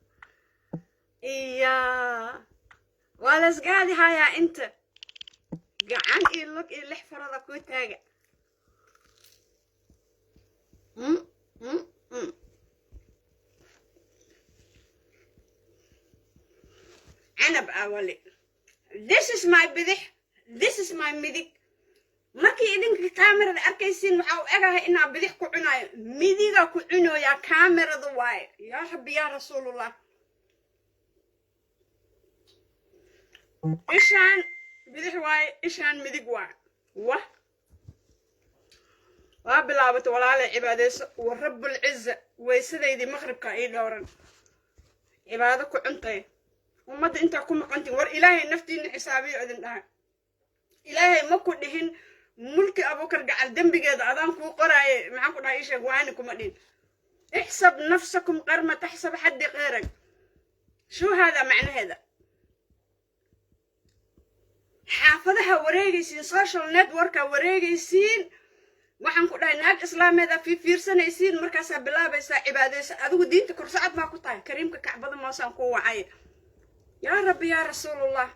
إيا ولا سقالي هايا أنت قاعد يلوك يلح فرضا كوتاقة عنب أولي this is my بدح this is my مدك ماكي إذن كاميرا أركيسين وحاو إغاها إنا بدح كعناي مديغا كعنو يا كاميرا ضواي يا ربي يا رسول الله إيشان بدح واي إيشان مدق واي وبلابت ولا على عبادة والرب العزة ويسدي دي مغرب كاين دورن عبادك عنتي ومد انت كم قنتي ور إلهي نفتي حسابي عدن ده إلهي ما كدهن ملك أبوك رجع الدم بجد أذان كو قراي معكم عايشة جوانكم أدين احسب نفسكم قرمة تحسب حد غيرك شو هذا معنى هذا حافظها وريجيسين سوشيال نتورك وريجيسين waxaan ku dhahay naag islaameed ah fiirsanaysiin markaas bilaabaysa cibaadaysa adigu diinta kursacad ma ku tahay kariimka kacbada moosan ku wacay ya rabbi ya rasuulullah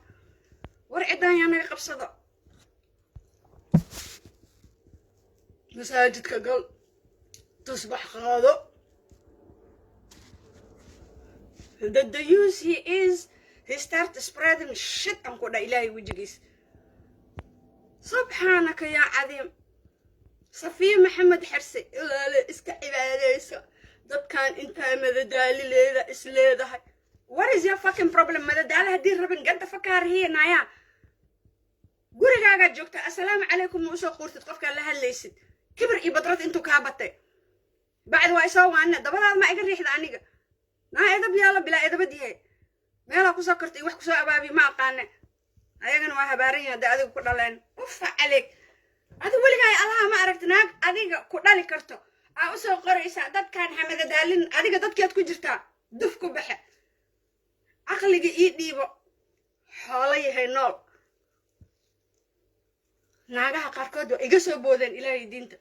war cidaan yaa naga qabsado masaajidka gal tusbax qaado the use he start spreading shit aan ku dhahay ilaahay wajigiis subhanaka ya cadiim صفية محمد حرسي لا اسك عباديسا دد كان انت مددالي ليدا اسليدا هاي what is your fucking problem مددالي هدي ربن قد فكار هي نايا قولي قاقا جوكتا السلام عليكم وشو قورتي تقفك لها الليسد كبر اي بدرات انتو كابتي بعد وايساو عنا دبلا ما اقر ريحد عنيقا نا ايدا بيالا بلا ايدا بدي هاي ميلا كو سكرتي وح كو سو ابابي ما اقانا ayagana waa habaaran yahay adiga ku dhaleen ufa calig adiga weligaa allaha ma aragti naag adiga ku dhali karto aa u soo qoraysaa dadkaan xamada daalin adiga dadkeed ku jirtaa duf ku baxe caqliga ii dhiibo xoolo yahay nool naagaha qaarkood waa iga soo boodeen ilaahay diinta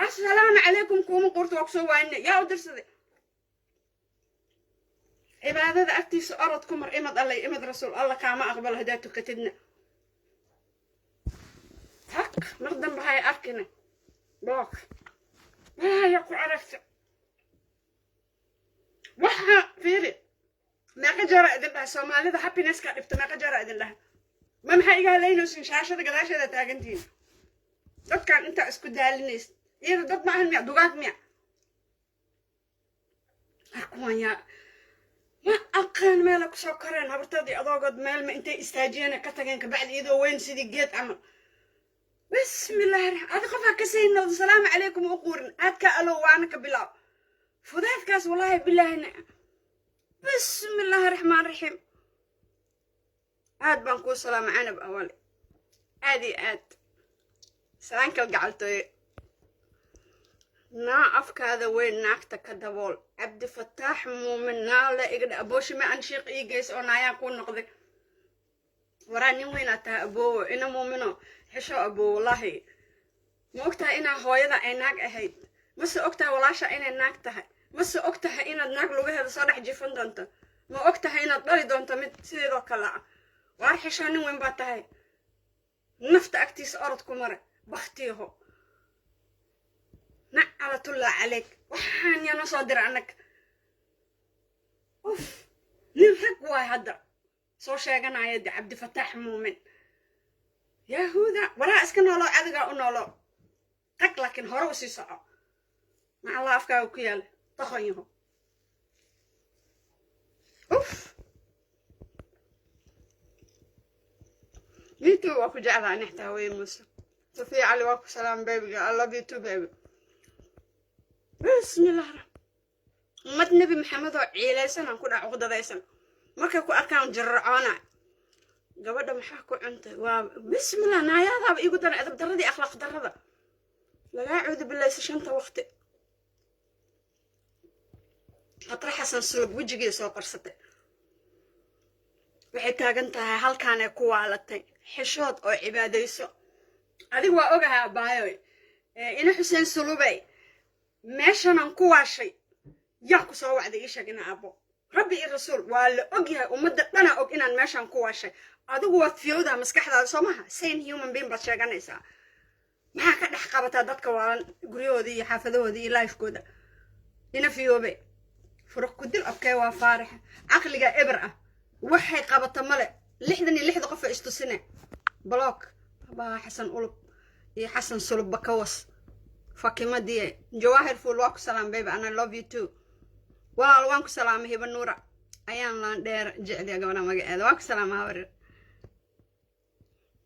assalaamu calaykum kuuma qurta waa kusoo waanina yaa u dirsaday cibaadada agtiisa orod ku mar imad allay imad rasuul alla kaama aqbalo haddaad tukatidna tak mar dambe hay arkina book haya ku aragta waxa fiiri meeqa jara idin dhaha soomaalida happinesska dhibta meeqa jara idin dhaha ma maxaa iga halaynaysin shaashada gadaasheeda taagantihiin dadkan intaa isku daalinaysa iyada dad ma ahan miya dugaag miya harkuwan yaa ma aqaan meela kusoo koreen habartadii adoogood meel ma intay istaajiyeen ka tageen kabacdi iyadoo weyn sidii geed camal bismillahi adi qofaa ka saynood asalaamu calaykum u quurin aadka alow waana ka bilaab fudaadkaas wallaahi bilaahina bismillahi raxmaan raxiim aad baan kuu salaama canab awale aad iyo aad salaankal gacaltooye naa afkaada weyn naagta ka dabool cabdifataax muumin naa la igdha abooshi ma aan shiiq ii geys oo naayaan kuu noqday waraa nin weynaa tahay aboowo ina muumino xisho aboo wallaahi ma ogtahay inaa hooyada ay naag ahayd mase ogtahay walaasha inay naag tahay mase ogtahay inaad naag lugaheeda soo dhex jifan doonto ma ogtahay inaad dhali doonto mid sideedoo kale ah waar xisho nin weyn baa tahay nafta agtiisa orod ku mare baktiyaho nacalatullaa calayk waxaan yana soo dira anag uf nin rag waay hadda soo sheeganaya de cabdifataax muumin yahuuda waraa iska nooloo adigaa u nooloo tag laakiin hore usii soco ma allah afkaaga ku yaala doqon yaho uf nitu waa ku jeclaa nixtaa wey muuse safiya cali waa ku salaam babyga I love you too baby bismillah ummad nebi maxamed oo ciilaysan aan ku dhac uqdadaysan markay ku arkaan jarracoona gabadha maxaa ku cuntay waa bismillah naayaadaaba igu dara edab darradii akhlaaq darrada lagaa cuudu bilaysa shanta waqti khatra xasan sulub wejigii soo qarsatay waxay taagan tahay halkaanay ku waalatay xishood oo cibaadayso adiga waa ogahay abaayoy ina xuseen sulubay meeshanan ku waashay yaa ku soo wacday ii sheeg ina abo rabbi iyo rasuul waa la og yahay ummadda dhana og inaan meeshan ku waashay adigu waad fiyowdaa maskaxdaada soo maha same human being baad sheeganaysaa maxaa ka dhex qabataa dadka waalan guryahoodii iyo xaafadahoodii iyo lifekooda ina fiyoobe furuq ku dil abkee waa faarix caqliga eber ah waxay qabata male 66 qof istusine block baa xasan ulub iyo xasan sulub bakawas fakimadii jawahir full waa ku salaam baby and I love you too walaal waan ku salaamay hiba nuura ayaan laan dheer jeceliya gabadha magaceeda waan ku salaamay habar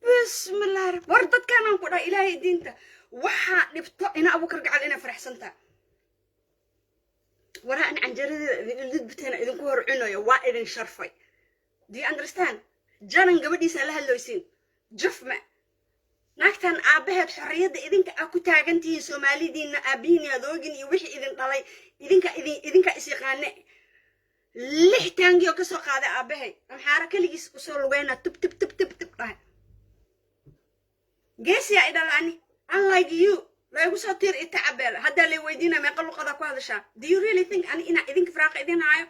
bismillah war dadkaan ku dhahay ilaahay diinta waxa dhibto ina abukar gacal ina faraxsanta wara an canjaradeeda lidbiteena idinku hor cunayo waa idin sharfay do you understand janan gabadhiisa la hadlooysiin jafma naagtan aabaheed xorriyadda idinka ku taagantihiin Soomaalidiina aabihiin adoogin iyo wixii idin dhalay idinka is yaqaane lixtaangiyo ka soo qaaday aabahay amxaara kaligiis u soo lugayna tub dhahay geesiya idalaani unlike you la igu soo tir itacabeel hadda la weydiina meeqa luqada ku hadashaa do you really think ani ina idinka faraaqa idin haayo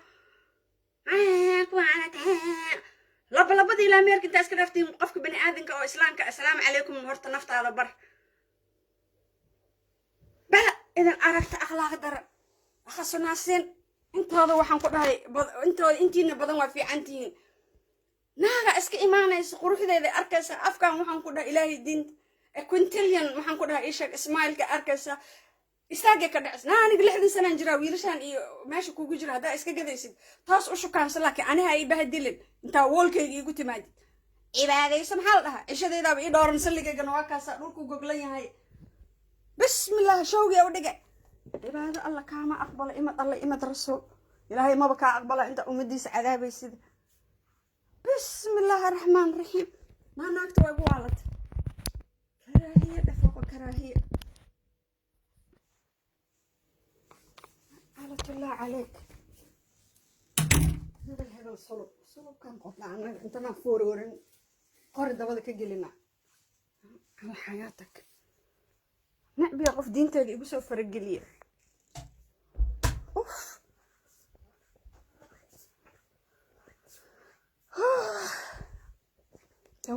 labadii ilaa meerka inta iska dhaaftiin qofka bani aadanka oo islaamka assalaamu calaykum horta naftaada bar bala idan aragta akhlaaq dara akhasunaaseen intooda waxaan ku dhahay intiina badan waa fiicantihiin naaga iska imaanaysa quruxdeeda arkaysa afkaan waxaan ku dhahay ilaahay diinta quintillion waxaan ku dhahay ishaag ismailka arkaysa istaagay ka dhacis aniga 60 sanaan jiraa wiilashaan iyo meesha kugu jira haddaa iska gadaysid taas u shukaansa laakiin aniga ay bahadilin intaa woolkayga igu timaadid cibaadayso maxaa la dhahaa cishadeedaaba ii dhooran salligaygana waa kaasaa dhulku goglan yahay bismillah showgii u dhigay cibaado alla kaama aqbala imad alla imad rasuul ilaahay maba kaa aqbala inta ummadiisa cadaabaysid بسم الله الرحمن الرحيم ما ناكت وقوالت كراهية دفوق كراهية قالت الله عليك هذا الصلب كان قطع عنك انت ما فورورن قرد دبلك جلنا على حياتك نبي اقف دينتك يبسوا فرق جليل اوف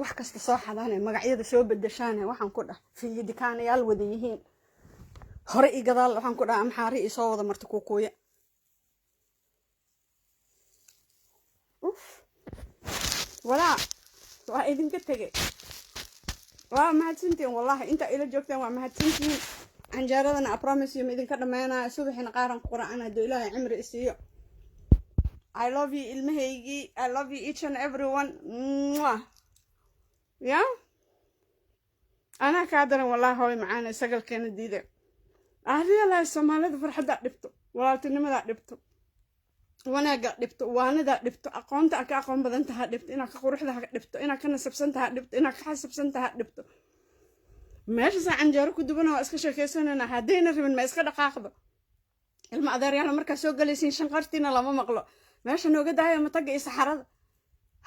wax kasta soo xadaanay magacyada soo bedeshaanay waxaan ku dhahay fiidikaanayaal wada yihiin hore i gadaal waxaan ku dhahay amxaari i soo wada marti kuukuuya walaa waa idinka tegay waa mahadsantiin wallahi inta ila joogtaan waa mahadsantiin canjaaradana I promise you idinka dhameynaa subaxina qaaran ku quraan haduu ilaahay cimri isiiyo I love you ilmahaygii I love you each and everyone yeah أنا كادرا والله هوي معانا سجل كان ديده أهلي الصومالية فرحة دبتو ولا تنمى دبتو وأنا دبتو وأنا دبتو أقومت أقوم بدنتها دبتو أنا كروح ذا دبتو أنا كنا سبسنتها دبتو أنا كحس سبسنتها دبتو ماشي عن جارك ودبنا وأسكش كيسون أنا هدينا من ما يسكت قاخذه المقدار يعني مركز سوق جالسين شنقرتينا لما مقلو ماشي أنا وجد هاي متجي سحرة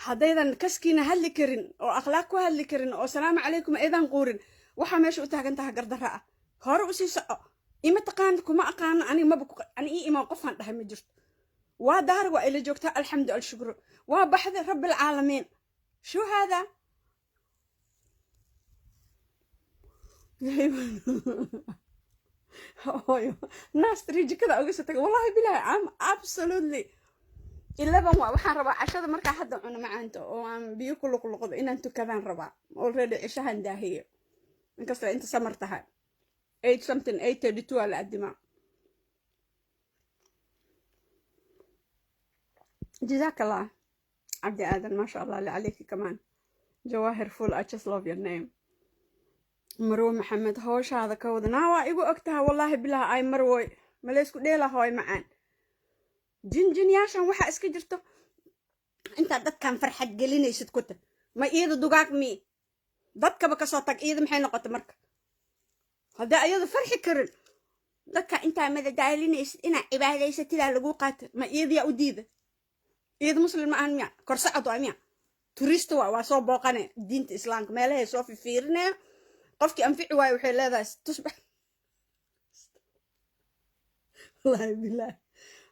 haddaydan kaskiina hadli karin oo akhlaaq ku hadli karin oo salaamu calaykum aydan quurin waxa meesha u taagan tahay gardarra ah hore u sii soco ima taqaan kuma aqaan ani ma ani ima qofan dhahay ma jirto waa daar waa ila joogta alxamdu al shukru waa baxda rabbil caalamiin shu hada naas trijikada uga soo tagay wallahi billahi am absolutely إلبن waxaan rabaa cashada marka hadda cuna macaanta oo aan biyo ku luqluqdo inaan tukadaan rabaa already ishahan daahiyo inkasta inta samar tahay 8 something 8:32 ala adima جزاك الله عبد آدم ما شاء الله اللي عليك كمان جواهر فول I just love your name مروه محمد هوش هذا كودنا وايغو اكتها والله بالله اي مروه مليسكو ديلا هوي معان جنجن ياشان waxa iska jirto inta dadkan farxad gelinaysid ku ta ma iyada dugaag mi dadka ba ka soo tag iyada maxay noqotay marka hada iyada farxi karin dadka inta madadaalinaysid ina cibaadaysatida lagu qaato ma iyada u diida iyada muslim ma ahan korsacad waa tourist waa soo booqane diinta islaamka meelaha soo fiirnaa qofkii anfici waay waxay leedahay tusbax wallahi billah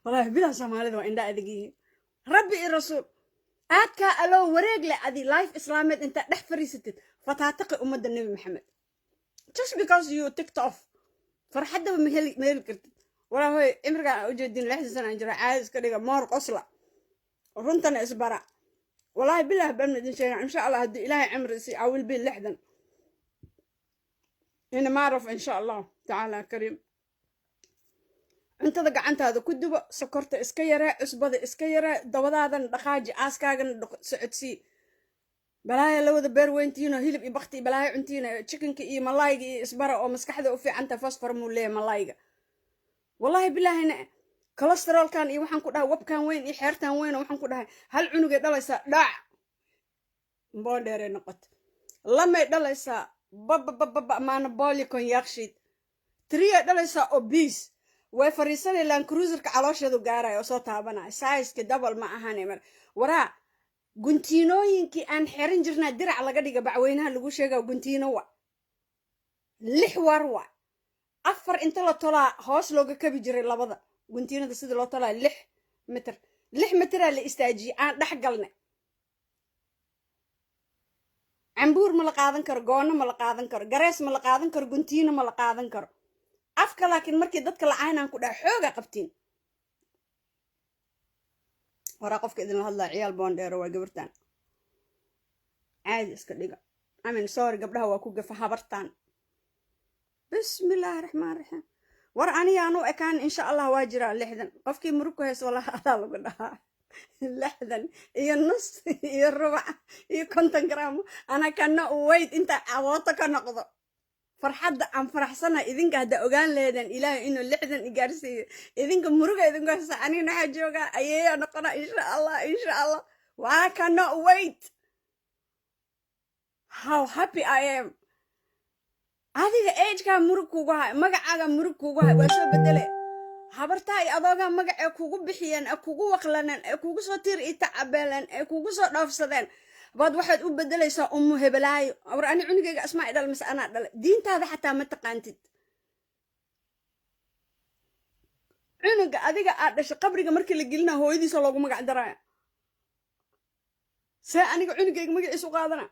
والله بلا سمالد وإن دا أدقيه ربي الرسول آتكا ألو وريق لأدي لايف إسلامي أنت نحفري ستت فتعتقي أمد النبي محمد just because you ticked off فرحدة بمهيل كرتت ولا هو إمرقا أجدين لحظة سنة أنجرا عايز كريقا مورق أصلا ورنتنا إسبارا والله بالله بأمن دين شيء إن شاء الله هدي إلهي عمر سي أول بين لحظا هنا ما أعرف إن شاء الله تعالى كريم inta gacantaada ku dubo sokorta iska yara usbada iska yara dabadaadan dhaqaaji aaskaagan socodsi balaaya la wada beer weyntiina hilib iyo baqti balaaya cuntiina chickenka iyo malayga iyo isbara oo maskaxda u fiicanta fosfor muule malayga wallahi billaahina cholesterolkan iyo waxaan ku dhahay wabkan weyn iyo xeertan weyn waxaan ku dhahay hal cunugay dhalaysa dhac boondheere noqot lamay dhalaysa baba maana booli kon yaqshid triya dhalaysa obese way fariisanay lan cruiserka calooshadu gaaray oo soo taabanay size-ka double ma ahan mar waraa guntiinooyinkii aan xiran jirnaa dirac laga dhiga bacweynaha lagu sheegaa guntiino wa 6 war wa 4 inta la tolaa hoos looga kabi jiray labada guntiinada sida loo tolaa 6 mitir la istaajiyay aan dhax galnay cambuur ma la qaadan karo goono ma la qaadan karo garees ma la qaadan karo guntiino ma la qaadan karo afka laakiin markii dadka la caynaan ku dhax xooga qabtiin wara qofka idin la hadlaa ciyaal boondheero waa gabartaan caadi iska dhiga amin sorry gabdhaha waa ku gafa habartaan bismillaahir rahmaanir rahiim war aniyaanu ekaan insha Allah waa jira 60 qofkii murug ku hayso walaha adaa lagu dhahaa 60 iyo nus iyo rubac iyo 50 gram ana kana wait inta awooto ka noqdo farxadda aan faraxsana idinka hada ogaan leedan ilaahay inuu 60 igaarsiyo idinka muruga idinka saanina jooga ayeeyo noqona insha Allah I cannot wait. How happy I am. adiga age-ka murug kugu hay magacaaga murug kugu hay waa soo bedele habartaa ay adooga magac ee kugu bixiyeen ee kugu waqlaneen ee kugu soo tir ita cabeeleen ee kugu soo dhaafsadeen baad waxaad u bedelaysaa ummu hebelaayo war ani cunugayga asmaa idhal mis anaa dhale diintaada xataa ma taqaantid cunuga adiga aad dhashay qabriga markii la gelina hooyadiisa loogu magac daraya see aniga cunugayga magaciisu qaadana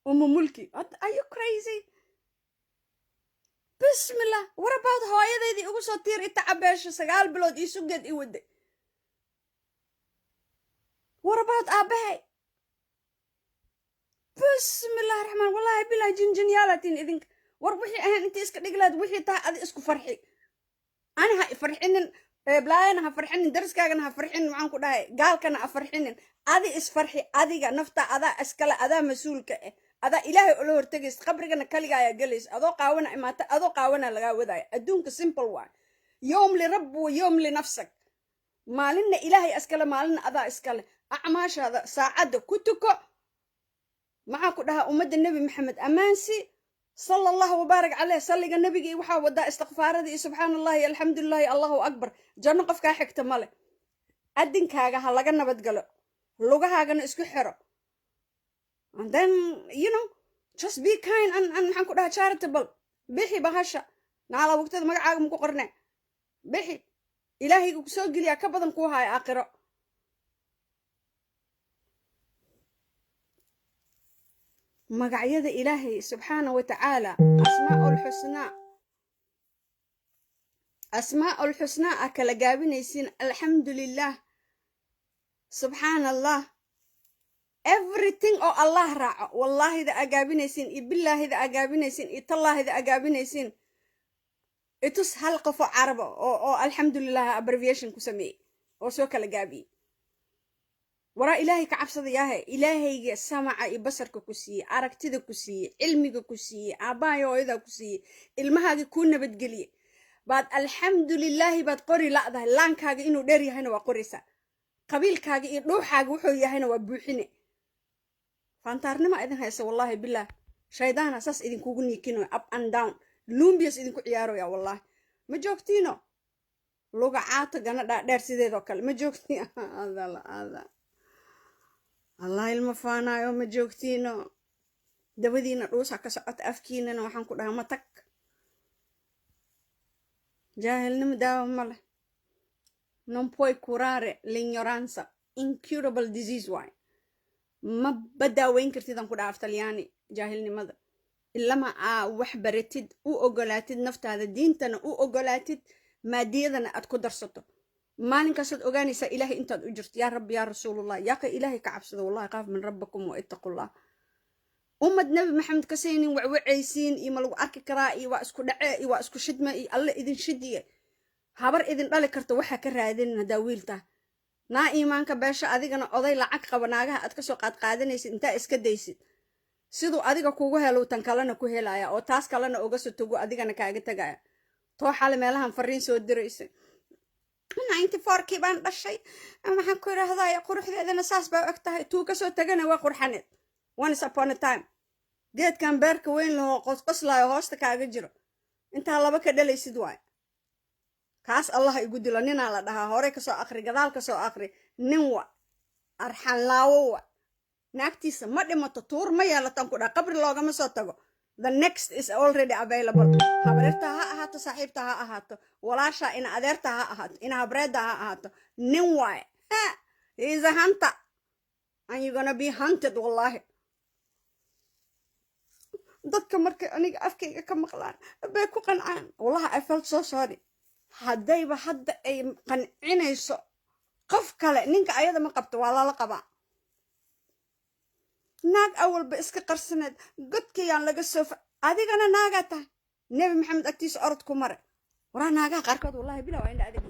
ummu mulki are you crazy bismillah what about hooyadeedii ugu soo tiir ita cabeesho 9 bilood ii sugeed ii waday what about aabahay bismillah rahmaan wallahi bilaa jinjin yaalatin idink war wixii ahaan intii iska dhiglaad wixii taa adi isku farxi ani ha farxinin blaayana ha farxinin dariskaagana ha farxinin waxaan ku dhahay gaalkana ha farxinin adi isfarxi adiga nafta adaa iskale adaa mas-uulka ah adaa ilaahay ula hortagays qabrigana kaliga ayaa gelays adoo qaawana imaata adoo qaawana lagaa wadaayo adduunka simple waay yoom lirabbi wa yoom linafsak maalinna ilaahay iskale maalinna adaa iskale acmaashaada saacadda ku tuko maxaa ku dhahaa ummadda nebi maxamed ammaansi صلى الله وبارك عليه صلي النبي وحا ودا استغفار دي سبحان الله الحمد لله الله اكبر جنة قفكا حكت ماله ادنكاغا ها laga nabad galo lugahaagana isku xiro and then you know just be kind and maxaan ku dhahaa charitable bixi bahasha naala waqtiga magacaaga ma ku qornay bixi ilaahiga ku soo geliya ka badan ku haay aakhiro magacyada ilaahay subxaanahu wa tacaala asmaa'ul xusnaa a kala gaabinaysiin alxamdulilah subxaanallah everything oo allah raaco wallaahida a gaabinaysiin iyo bilaahida a gaabinaysiin iyo tallaahida a gaabinaysiin itus hal qofo caraba oo alxamdulilah abbreviation ku sameeyey oo soo kala gaabiyey waraa ilaahay ka cabsada yaahe ilaahayga samaca iyo basarka ku siiyey aragtida ku siiyey cilmiga ku siiyey aabbahayo hooyada ku siiyey ilmahaaga kuu nabadgeliye baad alxamdulilaahi baad qori la'dahay laankaaga inuu dheer yahayna waa qoraysaa qabiilkaaga iyo dhuuxaaga wuxuu yahayna waa buuxine faantaarnima idin haysa wallaahi bilaah shaydaana saas idinkugu niikinoy up and down lumbiyas idinku ciyaaroya wallaahi ma joogtiino luga caato ganadhaa dheer sideedoo kale ma joogtiin allah ilma faanaayo ma joogtiino dabadiina dhuusa ka socota afkiinana waxaan ku dhahaa matag jaahilnimo daawo male non puoi curare l'ignoranza incurable disease waay ma badaaweyn kartidaan ku dhaha af talyaani jaahilnimada ilama aa wax baratid u ogolaatid naftaada diintana u ogolaatid maadiyadana aad ku darsato maalinkaasad ogaanaysaa ilaahay intaad u jirto yaa rabbi yaa rasuulullah yaaqa ilaahay ka cabsada wallahi qaaf min rabbakum wa ittaqullah ummad nabi maxamed ka saynin wacwacaysiin iyo ma lagu arki karaa iyo waa isku dhace iyo waa isku shidma iyo alle idin shidiye habar idin dhali karta waxaa ka raadinin haddaa wiiltaa naa iimaanka beesha adigana oday lacag qaba naagaha aad kasoo qaadqaadanaysid intaa iska daysid siduu adiga kugu helo tan kalena ku helaya oo taas kalena uga soo tago adigana kaaga tagaya too xale meelahan fariin soo diraysa 94kii baan dhashay maxaan ku yiraahdaa quruxdeedana saas baa og tahay tuu kasoo tagana waa qurxaneed once upon a time geedkan beerka weyn lahoo qosqoslaayo hoosta kaaga jiro intaa laba ka dhalaysid waay kaas allah igu dilo ninaa la dhahaa hore kasoo aqri gadaal kasoo aqri nin wa arxan laawo wa naagtiisa ma dhimato tuur ma yeelatan ku dhaha qabri loogama soo tago the next is already available habareerta ha ahaato saaxiibta ha ahaato walaasha ina adeerta ha ahaato ina habreeda ha ahaato nin waay he is a hunter and you're gonna be hunted wallahi dadka markay aniga afkayga ka maqlaan bay ku qancaan wallahi I felt so sorry haddayba hadda ay qancinayso qof kale ninka ayada ma qabto waa lala qabaa naag awalba iska qarsaneed godkayaan laga soo adigana naagaa tahay nebi maxamed agtiisa orod ku mare waraa naagaha qaarkood wallahi bilaa waa indha adig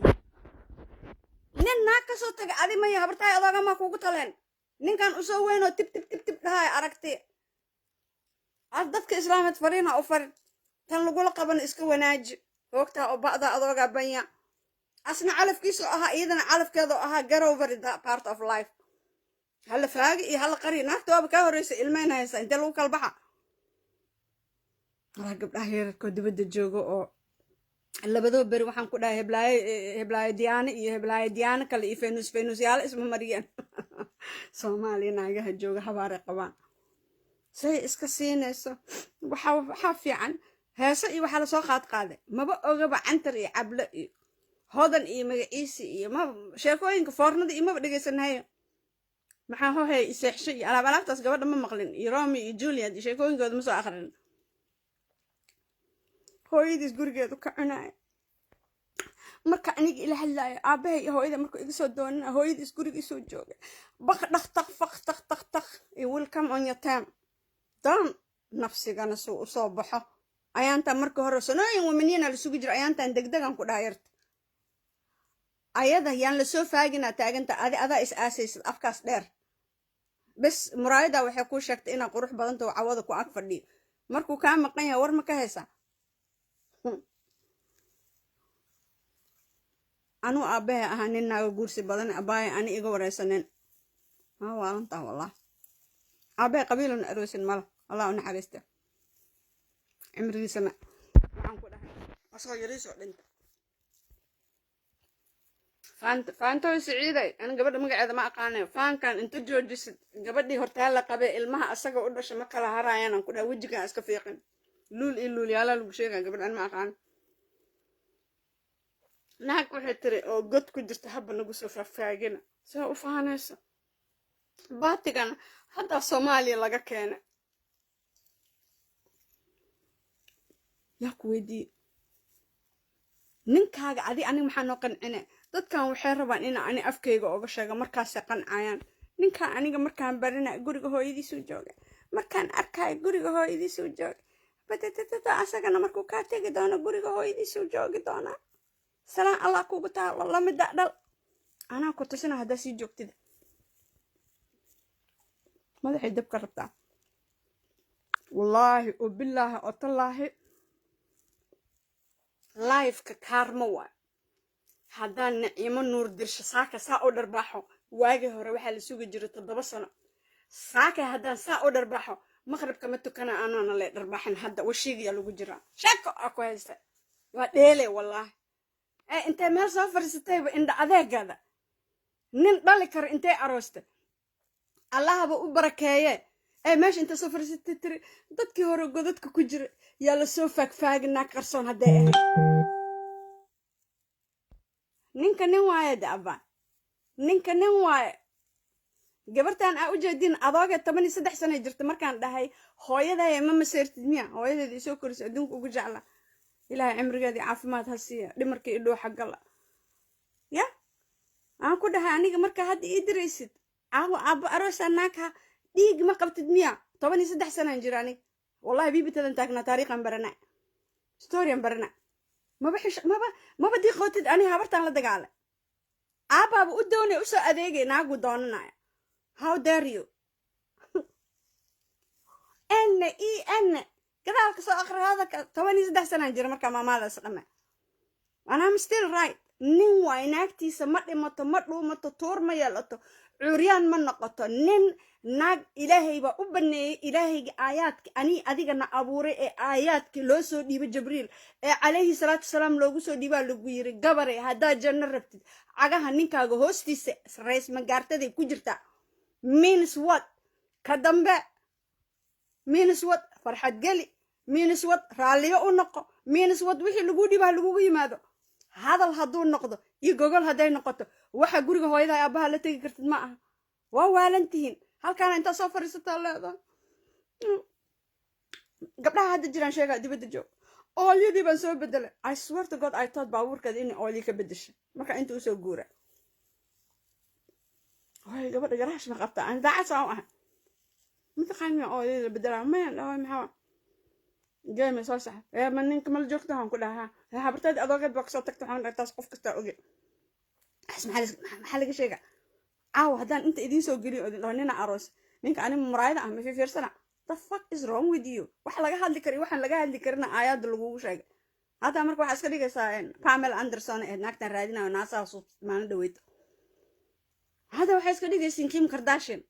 nin naag ka soo taga adi maya habartahay adoogamaa kuugu taleen ninkan usoo weynoo tib dhahay aragtay ad dadka islaameed fariina u farin tan lagula qaban iska wanaaji hoogtaa oo ba'da adoogaa banya asna calafkiisu ahaa iyadana calafkeedu ahaa get over that part of life هلا فاقي هلا قري ناقته بكا هوريس ilmeen haysa inta lagu kala baxa waa gabdhaha yararkoo dibadda jooga oo labadoo beri waxaan ku dhahay heblaayo diyaano kale iyo feenusyaalo isma mariyeen soomaaliya naagaha jooga habaaray qabaan say iska siinayso waxaa fiican heese iyo waxaa lasoo qaaday maba ogaba cantar iyo cable iyo hodan iyo magaciisi iyo ma sheekooyinka foornada iyo maba dhegaysanayo maxaa hohay iseexsho iyo alaabtaas gabadha ma maqlin iyo romi iyo juliet iyo sheekooyinkooda ma soo akhrin hooyadiis gurigeedu ka cunaayo marka aniga ila hadlaayo aabahay iyo hooyada markuu iga soo doonana hooyadiis guriga isoo jooga baq dhaq faq iyo welcome on your time dan nafsigana suu usoo baxo ayaantaan marka hore sanooyin wamaniina la sugi jira ayaantaan degdegan ku dhaayarta ayada yaan la soo faaginaa taaganta adaa is aasaysid afkaas dheer bes muraayada waxay kuu sheegtay inaa qurux badanta cawada ku ag fadhiyo markuu kaa maqan yahay war ma ka haysaa anuu aabahay ahaa nin naaga guursi badan abaaya ani iga wareysanin ma waalantaa wallah aabahay qabiiluna aroosin mala allah u naxariista cimrigiisana waxaan ku dhahay asagoo yariisoo dhinta faantoy siciiday ana gabadha magaceeda ma aqaanayo faankan inta joojisid gabadhii hortaa la qabay ilmaha asaga u dhashay ma kala harayaan aan ku dhahay wejigaan iska fiiqin luul iyo luulyaalaa lagu sheegaa gabadh an ma aqaan naag waxay tiri oo god ku jirta haba nagu soo faahfaagina saa u fahanaysa baatigana haddaa soomaaliya laga keenay yaa ku weydiiye ninkaaga aniga maxaa noo qancine dadkan waxay rabaan ina ani afkayga oga sheega markaasay qancayaan ninkaan aniga markaan barina guriga hooyadiisuu jooga markaan arkaayo guriga hooyadiisuu jooga batatata asagana markuu kaa tegi doono guriga hooyadiisuu joogi doonaa salaan allah kugu taalo lamida dhal anaa ku tusina haddaa sii joogtida madaxay dabka rabtaa wallaahi oo bilaahi oo tallaahi lifeka kaarma waay haddaan naciimo nuur dirsho saaka saa u dharbaaxo waagii hore waxaa la sugi jiray 7 sano saaka haddaan saa u dharbaaxo maqribka ma tukana anaana le dharbaaxin hadda washiigiyaa lagu jiraa sheeko aa ku haysta waa dheele wallaahi intay meel soo fariisatayba indha adeegada nin dhali kara intay aroosta allahaba u barakeeye meesha inta soo fariisatay tiri dadkii hore godadka ku jira yaa la soo faagfaaginaa qarsoon hadday ahayd ninka nin waaye daabaan ninka nin waaye gabartan aa u jeedin adooga 13 sano jirta markaan dhahay hooyaday ma maseertid miya hooyadeedii soo korisay adduunka ugu jecla ilaahay cimrigeedii caafimaad ha siiya dhimarkii idhoo xagala ya aan ku dhahay aniga marka hadda ii diraysid aabo aroosa naaka dhiig ma qabtid miya 13 sano jira aniga wallahi biibitadan taagna taariikhan barana storyan barana maba diiqootid ani habartaan la dagaalay aabaaba u doonay u soo adeegay naagu doonanaya how dare you enne gadaalka soo aqriyada 13 sano jira marka maamaadaas dhame and I'm still right nin waay naagtiisa ma dhimato ma dhuumato tuur ma yeelato curyaan ma noqoto nin naag ilaahay baa u baneeyay ilaahayga aayaadka ani adigana abuuray ee aayaadkii loo soo dhiibay jibriil ee calayhi salaatu wasalaam loogu soo dhiibaa lagu yiri gabare haddaa janno rabtid cagaha ninkaaga hoostiisa rays magaartaday ku jirta means what ka dambe means what farxad geli means what raaliyo u noqo means what wixii lagu dhibaa lagugu yimaado hadal hadduu noqdo iyo gogol hadday noqoto waxa guriga hooyada aabaha la tegi kartid ma aha waa waalantihiin halkaana intaa soo fariisataa leedahay gabdhaha hadda jiraan sheegaa dibadda joog oolyadii baan soo bedelay I swear to God I thought baabuurkeeda inay oolyi ka bedeshay marka inta usoo guura hooy gabadha garaash ma qabtaa aan daacad saa u ahay mataqaan miya oolyada bedelaa mayan dhawaay maxaa جاي صار صح يا من إنك مال جوكتهم كلها ها برتاد أضاقت بقصة تكتب عن رتاس قف كستا أوجي اسمع حلقة شيء هدان أنت إدين سو جري لو نينا عروس نينك أنا مرايدة أهم في سنة the fuck is wrong with you وحلقة هالذكري وحلقة هالذكرنا آيات دلوقو شيء هذا أمرك واحد سكري كسائن بامل أندرسون إنك ترادينا وناسا صوت ما ندويت هذا واحد سكري كسين كيم كارداشيان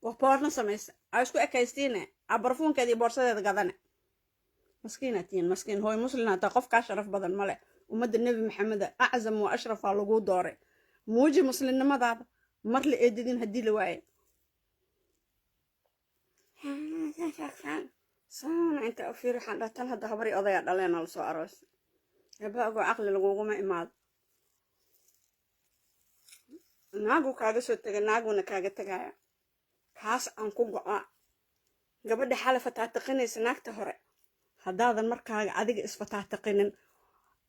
وبورنا سميس عايشكو أكايستينه عبرفون كذي بورصة غدنا مسكينة تين مسكين هو مسلم تقف كاشرف بدل ملأ ومد النبي محمد أعظم وأشرف على وجود داري موجي مسلم ما ضعب مر لي إدين هدي لواي سان أنت أفير حنا تنهد خبري أضيع علينا الصعرس يبقى أقو عقل لقوم إماد ناقو كاغا سو تغا ناقونا كاغا تغايا kaas aan ku go'a gabadha xalafa taataqinaysa naagta hore haddaadan markaaga adiga isfataataqinin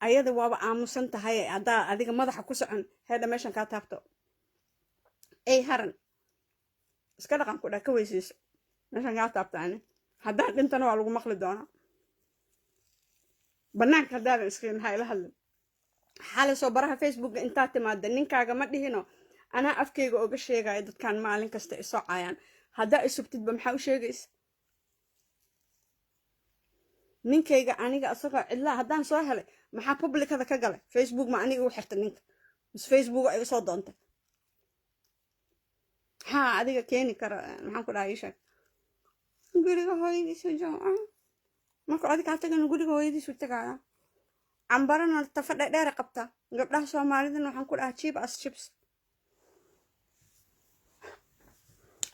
ayada waaba aamusan tahay haddaa adiga madaxa ku socon heedha meeshan kaa taabto ay haran iska dhaqan ku dhaa ka weysiiso meeshan kaa taabtaani haddaan dhintana waa lagu maqli doonaa bannaanka haddaadan iskiin ha ila hadlin xalay soo baraha facebooka intaa timaada ninkaaga ma dhihino anaa afkayga oga sheegaya dadkan maalin kasta isoo caayaan haddaa isubtidba maxaa u sheegaysa ninkayga aniga asagoo cidlaa haddaan soo helay maxaa publicada ka galay facebook ma aniga u xirta ninka mis facebook iga soo doontay haa adiga keeni kara maxaan ku dhahay ii sheeg guriga hooyadiisu jooca markuu adiga kaa tagana guriga hooyadiisu tagaaya cambarana tafadha dheere qabtaa gabdhaha soomaalidana waxaan ku dhahaa cheap as chips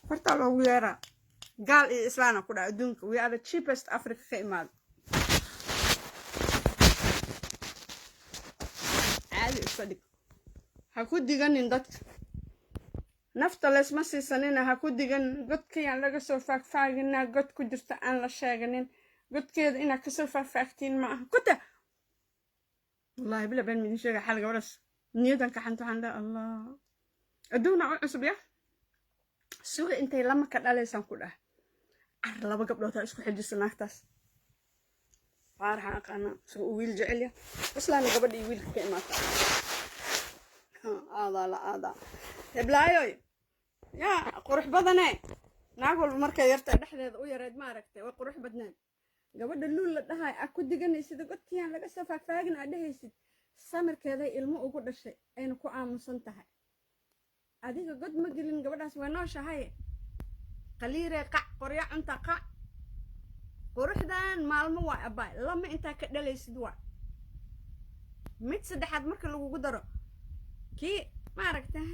horta loogu yeeraa gaal iyo islaana ku dhaha adduunka we are the cheapest africa ka imaada caadi iska dhig ha ku diganin dadka nafta leesma siisanina ha ku diganin godkayaan laga soo faagfaaginaa god ku jirta aan la sheeganin godkeeda inaad kasoo faagfaagtiin ma aha kuta wallahi bila been midin sheega xal gabadhaas niyadan kaxanta waxaan dhaha allah adduuna u cusub ya suga intay lama ka dhalaysaan ku dhaha car laba gabdhood ha isku xijisa naagtaas faaraxa aqaana suga u wiil jecel ya islaana gabadha iyo wiilka ka imaata aadaa la aadaa heblaayoy yaa qurux badane naag walba markay yarta dhexdeeda u yareed ma aragtay way qurux badnaan gabadha luul la dhahay a ku diganaysid godkiyaan laga soo faagfaagin aad dhehaysid samirkeeday ilmo ugu dhashay ayna ku aamusan tahay adiga god ma gelin gabadhaas way nooshahay qaliiree qac qorya cunta qac quruxdan maalmo waa abaay lama intaa ka dhalaysid waa mid saddexaad marka lagugu daro kii ma aragtay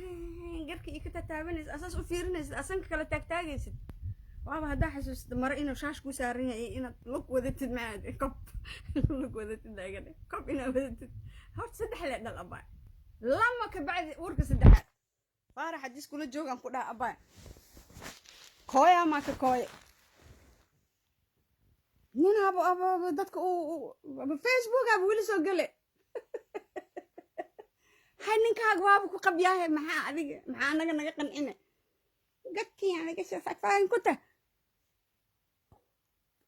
garka iyo ka tataabanaysid asaas u fiirinaysid asanka kala taagtaagaysid waaba haddaa xasuusida mare inuu shaash ku saaran yahay inaad lug wadatid maad kob lug wadatid laagane kob inaad wadatid horta saddex lee dhal abaay lama ka bacdi uurka saddexaad faarax haddii iskula joogaan ku dhaha abaay kooya maa ka kooye nin abo dadka facebook aba weli soo gele hay ninkaaga waaba ku qabyaahe maxaa adiga maxaa anaga naga qancine gadkiyaan laga soo faagfaagin ku tah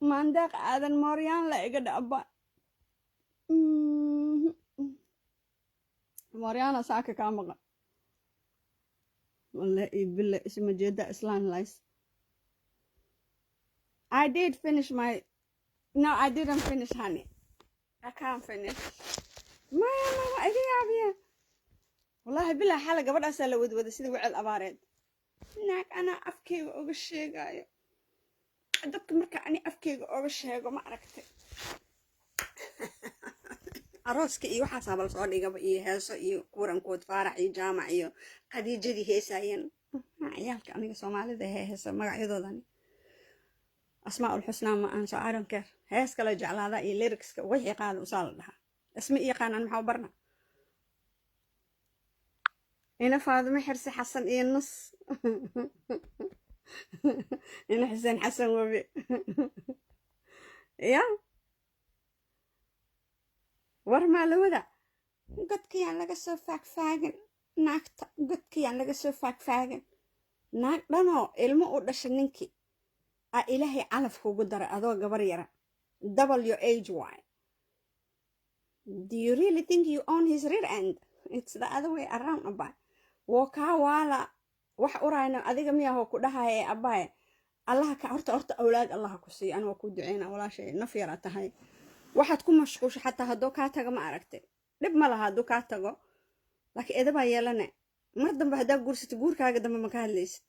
maandeeq aadan mooryaan la iga dhaba mooryaana saaka kaa maqan wallahi billa isma jeeda islaan lays I did finish my no I didn't finish honey I can't finish mama iga yaabiya wallahi billa xala gabadhaas la wadwada sida wicil abaareed naag ana afkeyga uga sheegayo dadka marka ani afkeyga uga sheego ma aragtay arooska iyo waxaas abal soo dhigaba iyo heeso iyo kurankood faarax iyo jaamac iyo khadiijadii heesaayeen ciyaalka aniga soomaalida heesa magacyadoodani asmaa ul xusnaa ma aan soo I don't care hees kala jeclaada iyo lyricska wixii qaada usaa la dhahaa isma yaqaanaan maxaa barna ina faadimo xirsi xasan iyo nus ina xuseen xasan wabi ya war maa la wada godkiyaan laga soo faagfaagin naagta godkiyaan laga soo faagfaagin naag dhanoo ilmo u dhashay ninkii a ilaahay calaf kugu daray adoo gabar yara double your age why do you really think you own his rear end it's the other way around abay woo kaa waala wax urayna adiga miyahoo ku dhahaya abay allaha ka horta awlaad allaha ku siiyo anaa ku duceena walaashay naf yara tahay waxaad ku mashquusho xataa hadduu kaa tago ma aragtay dhib ma laha hadduu kaa tago laakiin edabaa yeelane mar dambe haddaa guursatay guurkaaga dambe ma ka hadlaysid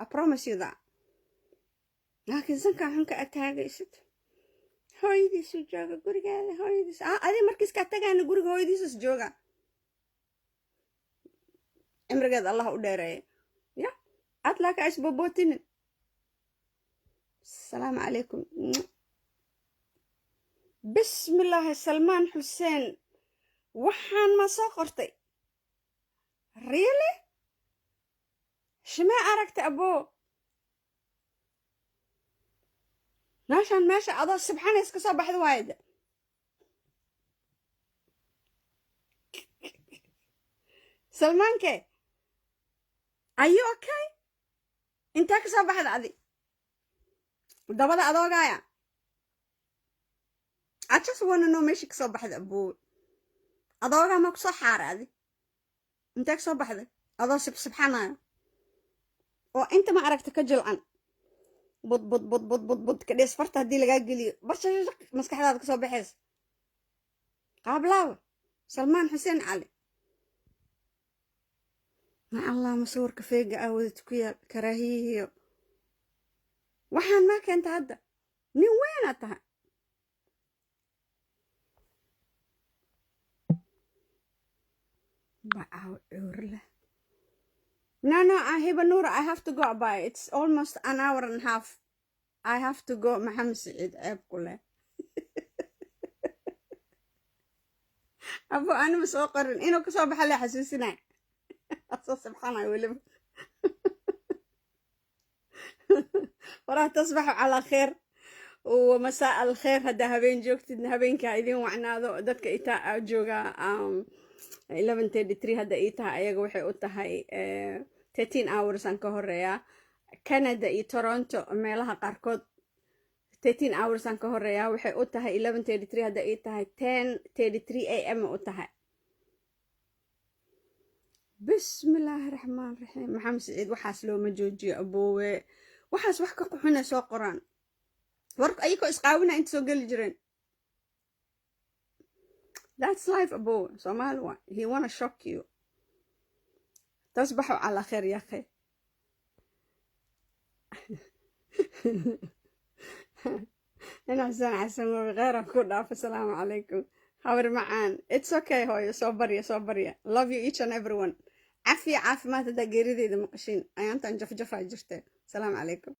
I promise you that laakiin sankaa xunka aad taagaysid hooyadiisu jooga gurigaada hooyadiis adi markiiskaa tagaana guriga hooyadiisas jooga cimrigeeda allah u dheereeya ya aad laaka isbobootinin asalaamu calaykum bismillaahi salmaan xuseen waxaan ma soo qortay really shimee aragta aboo meesha adoo sibxana iska soo baxda waayda salmaanke are you okay intee ka soo baxda adi dabada adoogaaya I just wanna know meesha ka soo baxda aboo adoogaa ma ku soo xaara adi intee ka soo baxda adoo sibxanaya oo inta ma aragta ka jilcan bud ka dhees farta haddii lagaa geliyo barsha maskaxdaada kasoo baxaysa qaablaaba salmaan xuseen cali ma allah masawirka feega ah wadad ku yaal karaahiyihiyo waxaan maa keenta hadda nin weynaad tahay bacaaw cuurle No, Hibanur, I have to go by. It's almost an hour and a half. I have to go. Mohammed Said Abkule. Abu أنا مسوقر إنه كسب حلا حسوسنا. أصلا سبحان الله ولم. وراح تصبحوا على خير ومساء الخير هذا هبين جوكت هبين كايدين وعنا ذاتك إتاء جوجا 11:33 هذا إيتها أيجو وحي أوتها 13 hours أنك هريا كندا إي تورونتو ميلها قاركود 13 hours أنك هريا وحي أوتها 11:33 هذا إيتها 10:33 AM أوتها بسم الله الرحمن الرحيم محمد سعيد وحاس لو مجوجي أبوه وحاس وحكا قحونا سو قران ورك أيكو إسقاونا أنت سو قل جرين That's life أبوه Somalwa he wanna shock you تصبحوا على خير يا أخي أنا عسان غيرك كلها فالسلام عليكم خبر معان it's okay هوي صبرية love you each and everyone عافية ما تدقيري ذي مقشين أيانتا نجف جفا جرتين السلام عليكم